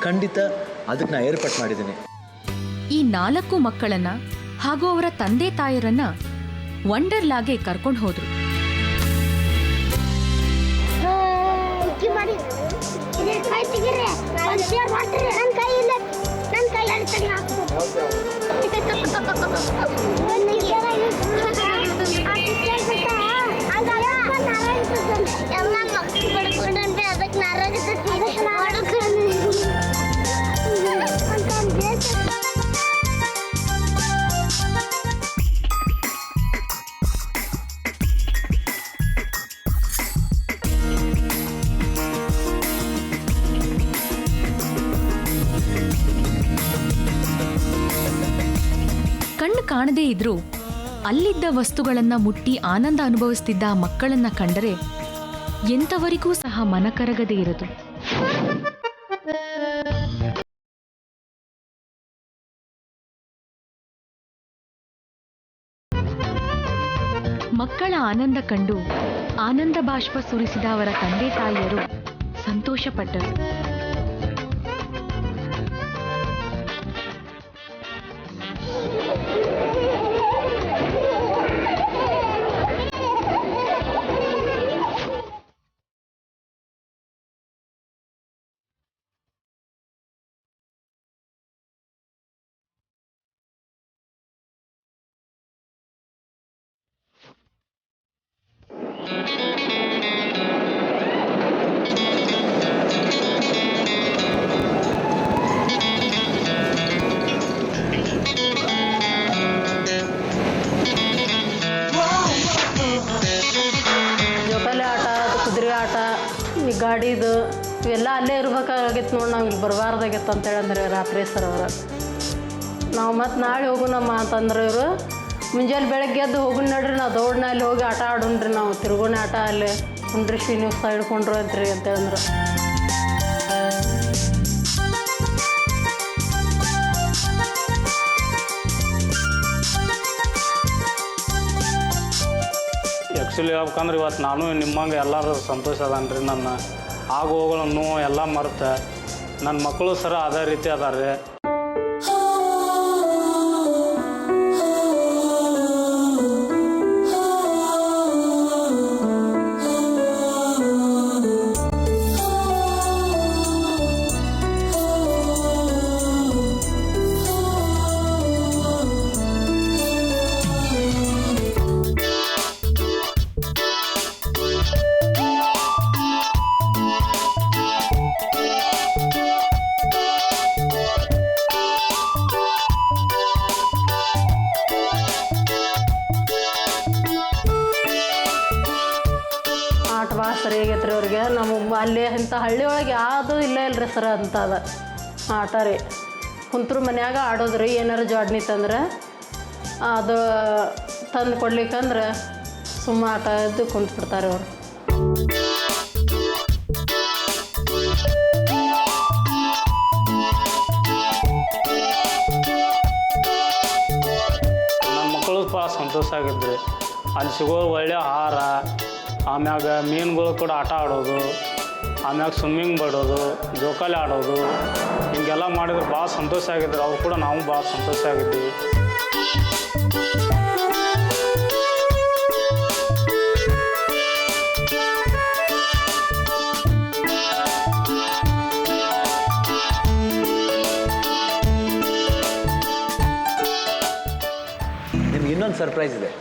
ಖಂಡಿತ ಅದಕ್ಕೆ ನಾನು ಏರ್ಪಾಟ್ ಮಾಡಿದ್ದೀನಿ. ಈ 4 ಮಕ್ಕಳನ್ನ ಹಾಗೂ ಅವರ ತಂದೆ ತಾಯರನ್ನ ವಂಡರ್ಲಾಗೆ ಕರ್ಕೊಂಡು ಹೋದ್ರು. ಎಲ್ಲ ಮಕ್ಕಳು ಪಡ್ಕೊಂಡ್ರೆ ಅದಕ್ಕೆ ಕಣ್ಣು ಕಾಣದೇ ಇದ್ರೂ ಅಲ್ಲಿದ್ದ ವಸ್ತುಗಳನ್ನ ಮುಟ್ಟಿ ಆನಂದ ಅನುಭವಿಸ್ತಿದ್ದ ಆ ಮಕ್ಕಳನ್ನ ಕಂಡರೆ ಎಂಥವರಿಗೂ ಸಹ ಮನಕರಗದೇ ಇರದು. ಮಕ್ಕಳ ಆನಂದ ಕಂಡು ಆನಂದ ಬಾಷ್ಪ ಸುರಿಸಿದ ಅವರ ತಂದೆ ತಾಯಿಯರು ಸಂತೋಷಪಟ್ಟರು. ಜೋಕಾಲಿ ಆಟ, ಕುದುರೆ ಆಟ, ಈ ಗಾಡಿದು ಇವೆಲ್ಲ ಅಲ್ಲೇ ಇರ್ಬೇಕಾಗಿತ್ತು ನೋಡಿ. ನಾವು ಇಲ್ಲಿ ಬರಬಾರ್ದಾಗಿತ್ತು ಅಂತೇಳಂದ್ರೆ ರಾತ್ರಿ ಸರ್ ಅವರು. ನಾವು ಮತ್ತು ನಾಳೆ ಹೋಗೋಣಮ್ಮ ಅಂತಂದ್ರೆ ಇವರು ಮುಂಜಾನೆ ಬೆಳಗ್ಗೆ ಎದ್ದು ಹೋಗೋಣ ನಡ್ರಿ, ನಾವು ದೌಡ್ನ ಅಲ್ಲಿ ಹೋಗಿ ಆಟ ಆಡೋಣ್ರಿ, ನಾವು ತಿರುಗೋಣ ಆಟ ಅಲ್ಲಿ ಕುಂಡ್ರಿ ಶ್ರೀನಿವಾಸ ಹಿಡ್ಕೊಂಡ್ರು ಅಂತ್ರಿ ಅಂತೇಳಂದ್ರೆ. ಆ್ಯಕ್ಚುಲಿ ಹೇಳ್ಬೇಕಂದ್ರೆ ಇವತ್ತು ನಾನು ನಿಮ್ಮಂಗೆ ಎಲ್ಲರೂ ಸಂತೋಷ ಅದನ್ರಿ. ನನ್ನ ಆಗು ಹೋಗೋನು ಎಲ್ಲ ಮರೆತೆ ನನ್ನ ಮಕ್ಕಳು ಸರ ಅದೇ ರೀತಿ ಅದಾರೆ. ಭಾಳ ಸರಿ ಆಗೈತ್ರಿ ಅವ್ರಿಗೆ. ನಮ್ಮ ಅಲ್ಲಿ ಇಂಥ ಹಳ್ಳಿ ಒಳಗೆ ಯಾವುದೂ ಇಲ್ಲ ಇಲ್ರಿ ಸರ್ ಅಂತದ ಆಟ ರೀ. ಕುಂತ್ರು ಮನ್ಯಾಗ ಆಡೋದ್ರಿ. ಏನಾರು ಜಾಡ್ನಿ ತಂದ್ರೆ ಅದು ತಂದು ಕೊಡ್ಲಿಕ್ಕಂದ್ರೆ ಸುಮ್ಮ ಆಟ ಇದ್ದು ಕುಂತ್ಬಿಡ್ತಾರೆ ಅವರು. ನನ್ನ ಮಕ್ಕಳು ಭಾಳ ಸಂತೋಷ ಆಗಿದ್ರಿ. ಅಲ್ಲಿ ಸಿಗೋ ಒಳ್ಳೆಯ ಆಹಾರ, ಆಮ್ಯಾಗ ಮೀನುಗಳು ಕೂಡ ಆಟ ಆಡೋದು, ಆಮ್ಯಾಗ ಸ್ವಿಮ್ಮಿಂಗ್ ಮಾಡೋದು, ಜೋಕಾಲಿ ಆಡೋದು, ಹಿಂಗೆಲ್ಲ ಮಾಡಿದ್ರೆ ಭಾಳ ಸಂತೋಷ ಆಗಿದ್ರು. ಅವ್ರು ಕೂಡ ನಾವು ಭಾಳ ಸಂತೋಷ ಆಗಿದ್ವಿ. ನಿಮ್ಗೆ ಇನ್ನೊಂದು ಸರ್ಪ್ರೈಸ್ ಇದೆ.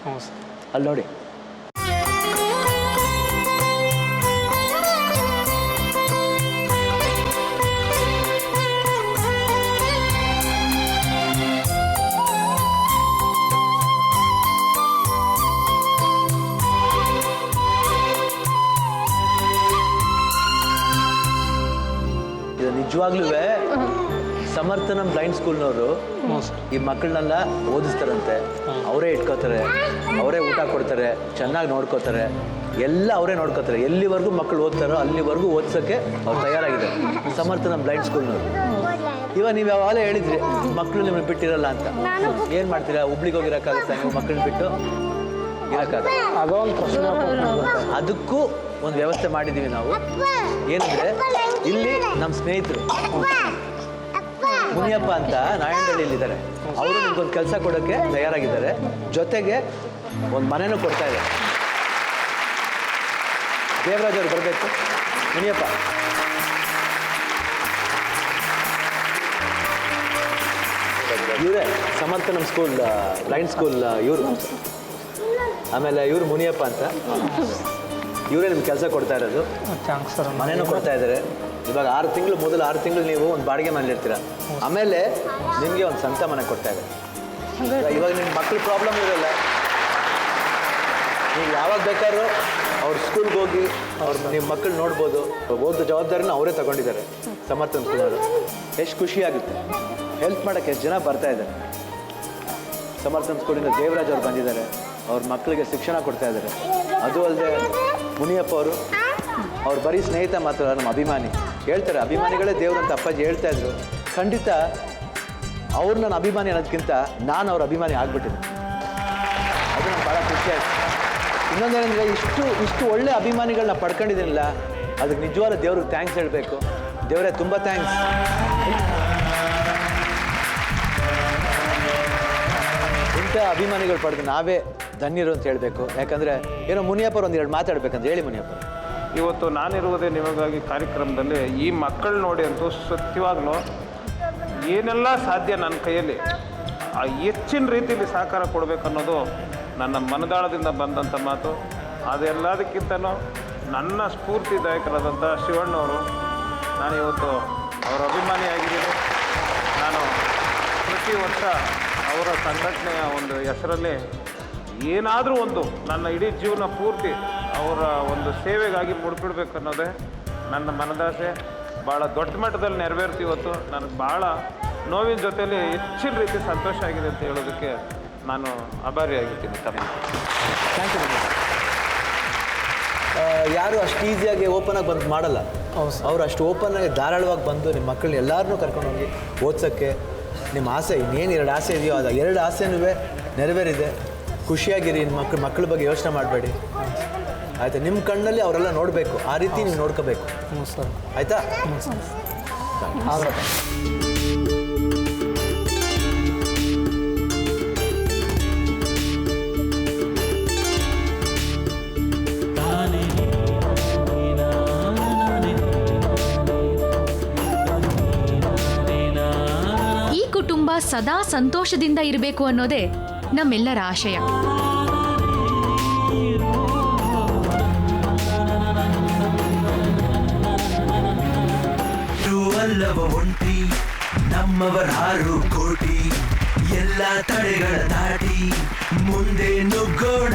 ಹ್ಞೂ ಸರ್, ಅಲ್ಲಿ ನೋಡಿ. ಇದು ನಿಜವಾಗ್ಲೂ ಸಮರ್ಥ ನಮ್ಮ ಬ್ಲೈಂಡ್ ಸ್ಕೂಲ್ನವರು ಈ ಮಕ್ಕಳನ್ನೆಲ್ಲ ಓದಿಸ್ತಾರಂತೆ. ಅವರೇ ಇಟ್ಕೋತಾರೆ, ಅವರೇ ಊಟ ಕೊಡ್ತಾರೆ, ಚೆನ್ನಾಗಿ ನೋಡ್ಕೋತಾರೆ, ಎಲ್ಲ ಅವರೇ ನೋಡ್ಕೋತಾರೆ. ಎಲ್ಲಿವರೆಗೂ ಮಕ್ಕಳು ಓದ್ತಾರೋ ಅಲ್ಲಿವರೆಗೂ ಓದ್ಸೋಕ್ಕೆ ಅವ್ರು ತಯಾರಾಗಿದೆ ಸಮರ್ಥ ನಮ್ಮ ಬ್ಲೈಂಡ್ ಸ್ಕೂಲ್ನವರು. ಇವಾಗ ನೀವು ಯಾವಾಗಲೇ ಹೇಳಿದ್ರಿ ಮಕ್ಕಳು ನಿಮ್ಮನ್ನು ಬಿಟ್ಟಿರಲ್ಲ ಅಂತ. ಏನು ಮಾಡ್ತೀರಾ? ಹುಬ್ಳಿಗೆ ಹೋಗಿರೋಕ್ಕಾಗುತ್ತಾ ನೀವು ಮಕ್ಕಳನ್ನ ಬಿಟ್ಟು? ಇರೋಕ್ಕಾಗಲ್ಲ. ಅದೊಂದು ಪ್ರಶ್ನೆ. ಅದಕ್ಕೂ ಒಂದು ವ್ಯವಸ್ಥೆ ಮಾಡಿದ್ದೀವಿ ನಾವು. ಏನಂದರೆ ಇಲ್ಲಿ ನಮ್ಮ ಸ್ನೇಹಿತರು ಮುನಿಯಪ್ಪ ಅಂತ ನಾಯಂಡಹಳ್ಳಿಯಲ್ಲಿದ್ದಾರೆ. ಅವರು ನಿಮ್ಗೊಂದು ಕೆಲಸ ಕೊಡೋಕ್ಕೆ ತಯಾರಾಗಿದ್ದಾರೆ. ಜೊತೆಗೆ ಒಂದು ಮನೆನೂ ಕೊಡ್ತಾ ಇದ್ದಾರೆ. ದೇವರಾಜ್ ಅವರು ಬರಬೇಕು. ಮುನಿಯಪ್ಪ, ಇವರೇ ಸಮರ್ಥ ನಮ್ಮ ಸ್ಕೂಲ್ ಬ್ಲೈಂಡ್ ಸ್ಕೂಲ್ ಇವರು. ಆಮೇಲೆ ಇವರು ಮುನಿಯಪ್ಪ ಅಂತ, ಇವರೇ ನಿಮ್ಗೆ ಕೆಲಸ ಕೊಡ್ತಾ ಇರೋದು. ಮನೇನೂ ಕೊಡ್ತಾ ಇದ್ದಾರೆ. ಇವಾಗ 6 ತಿಂಗಳು, ಮೊದಲು 6 ತಿಂಗಳು ನೀವು ಒಂದು ಬಾಡಿಗೆ ಮನೇಲಿರ್ತೀರ. ಆಮೇಲೆ ನಿಮಗೆ ಒಂದು ಸ್ವಂತ ಮನೆ ಕೊಡ್ತಾ ಇದ್ದಾರೆ. ಇವಾಗ ನಿಮ್ಮ ಮಕ್ಳ ಪ್ರಾಬ್ಲಮ್ ಇರೋಲ್ಲ. ನೀವು ಯಾವಾಗ ಬೇಕಾದ್ರೂ ಅವ್ರ ಸ್ಕೂಲ್ಗೆ ಹೋಗಿ ನಿಮ್ಮ ಮಕ್ಕಳು ನೋಡ್ಬೋದು. ಓದೋ ಜವಾಬ್ದಾರಿನ ಅವರೇ ತಗೊಂಡಿದ್ದಾರೆ ಸಮರ್ಥನ ಸ್ಕೂಲವರು. ಎಷ್ಟು ಖುಷಿ ಆಗುತ್ತೆ. ಹೆಲ್ಪ್ ಮಾಡೋಕ್ಕೆ ಎಷ್ಟು ಜನ ಬರ್ತಾ ಇದ್ದಾರೆ. ಸಮರ್ಥನ್ ಸ್ಕೂಲಿಂದ ದೇವರಾಜ್ ಅವ್ರು ಬಂದಿದ್ದಾರೆ, ಅವ್ರ ಮಕ್ಕಳಿಗೆ ಶಿಕ್ಷಣ ಕೊಡ್ತಾ ಇದ್ದಾರೆ. ಅದು ಅಲ್ಲದೆ ಮುನಿಯಪ್ಪ ಅವ್ರು ಬರೀ ಸ್ನೇಹಿತ ಮಾತ್ರ, ನಮ್ಮ ಅಭಿಮಾನಿ. ಹೇಳ್ತಾರೆ ಅಭಿಮಾನಿಗಳೇ ದೇವ್ರು ಅಂತ ಅಪ್ಪಾಜಿ ಹೇಳ್ತಾ ಇದ್ರು. ಖಂಡಿತ ಅವ್ರು ನನ್ನ ಅಭಿಮಾನಿ ಅನ್ನೋದಕ್ಕಿಂತ ನಾನು ಅವ್ರ ಅಭಿಮಾನಿ ಆಗ್ಬಿಟ್ಟಿದ್ದೆ. ಅದು ನಂಗೆ ಭಾಳ ಖುಷಿ ಆಯ್ತು. ಇನ್ನೊಂದೇನೆಂದರೆ ಇಷ್ಟು ಒಳ್ಳೆ ಅಭಿಮಾನಿಗಳನ್ನ ಪಡ್ಕೊಂಡಿದ್ದೀನಿಲ್ಲ, ಅದಕ್ಕೆ ನಿಜವಾದ ದೇವ್ರಿಗೆ ಥ್ಯಾಂಕ್ಸ್ ಹೇಳಬೇಕು. ದೇವರೇ ತುಂಬ ಥ್ಯಾಂಕ್ಸ್. ಇಂಥ ಅಭಿಮಾನಿಗಳು ಪಡೆದು ನಾವೇ ಧನ್ಯರು ಅಂತ ಹೇಳಬೇಕು. ಯಾಕಂದರೆ ಏನೋ ಮುನಿಯಪ್ಪರು ಒಂದೆರಡು ಮಾತಾಡ್ಬೇಕಂತ ಹೇಳಿ. ಮುನಿಯಪ್ಪ, ಇವತ್ತು ನಾನಿರುವುದೇ ನಿಮಗಾಗಿ ಕಾರ್ಯಕ್ರಮದಲ್ಲಿ ಈ ಮಕ್ಕಳು ನೋಡಿ ಅಂತೂ ಸತ್ಯವಾಗ್ಲೂ ಏನೆಲ್ಲ ಸಾಧ್ಯ ನನ್ನ ಕೈಯಲ್ಲಿ ಹೆಚ್ಚಿನ ರೀತಿಯಲ್ಲಿ ಸಹಕಾರ ಕೊಡಬೇಕನ್ನೋದು ನನ್ನ ಮನದಾಳದಿಂದ ಬಂದಂಥ ಮಾತು. ಅದೆಲ್ಲದಕ್ಕಿಂತಲೂ ನನ್ನ ಸ್ಫೂರ್ತಿದಾಯಕರಾದಂಥ ಶಿವಣ್ಣವರು, ನಾನು ಇವತ್ತು ಅವರ ಅಭಿಮಾನಿಯಾಗಿದ್ದೀನಿ. ನಾನು ಪ್ರತಿ ವರ್ಷ ಅವರ ಸಂಘಟನೆಯ ಒಂದು ಹೆಸರಲ್ಲಿ ಏನಾದರೂ ಒಂದು ನನ್ನ ಇಡೀ ಜೀವನ ಪೂರ್ತಿ ಅವರ ಒಂದು ಸೇವೆಗಾಗಿ ಮುಡುಪಿಡ್ಬೇಕನ್ನೋದೇ ನನ್ನ ಮನದಾಸೆ. ಭಾಳ ದೊಡ್ಡ ಮಟ್ಟದಲ್ಲಿ ನೆರವೇರ್ತಿ. ಇವತ್ತು ನನಗೆ ಭಾಳ ನೋವಿನ ಜೊತೆಯಲ್ಲಿ ಹೆಚ್ಚಿನ ರೀತಿ ಸಂತೋಷ ಆಗಿದೆ ಅಂತ ಹೇಳೋದಕ್ಕೆ ನಾನು ಆಭಾರಿಯಾಗಿರ್ತೀನಿ ತಮ್ಮ. Thank you. ಯಾರು ಅಷ್ಟು ಈಸಿಯಾಗಿ ಓಪನಾಗಿ ಬಂದು ಮಾಡಲ್ಲ. ಅವರು ಅಷ್ಟು ಓಪನಾಗಿ ಧಾರಾಳವಾಗಿ ಬಂದು ನಿಮ್ಮ ಮಕ್ಕಳನ್ನ ಎಲ್ಲರನ್ನೂ ಕರ್ಕೊಂಡೋಗಿ ಓದ್ಸೋಕ್ಕೆ ನಿಮ್ಮ ಆಸೆ ಇನ್ನೇನು 2 ಆಸೆ ಇದೆಯೋ ಅದು 2 ಆಸೆನೂ ನೆರವೇರಿದೆ. ಖುಷಿಯಾಗಿರಿ. ನಿಮ್ಮ ಮಕ್ಕಳ ಬಗ್ಗೆ ಯೋಚನೆ ಮಾಡಬೇಡಿ, ಆಯಿತಾ? ನಿಮ್ಮ ಕಣ್ಣಲ್ಲಿ ಅವರೆಲ್ಲ ನೋಡಬೇಕು, ಆ ರೀತಿ ನೀವು ನೋಡ್ಕೋಬೇಕು, ಆಯಿತಾ? ಈ ಕುಟುಂಬ ಸದಾ ಸಂತೋಷದಿಂದ ಇರಬೇಕು ಅನ್ನೋದೇ ನಮ್ಮೆಲ್ಲರ ಆಶಯ. ಅಲ್ಲವ ಒಂಟಿ ನಮ್ಮವರ 6 ಕೋಟಿ, ಎಲ್ಲ ತಡೆಗಳ ದಾಟಿ ಮುಂದೆ ನುಗ್ಗೋಣ.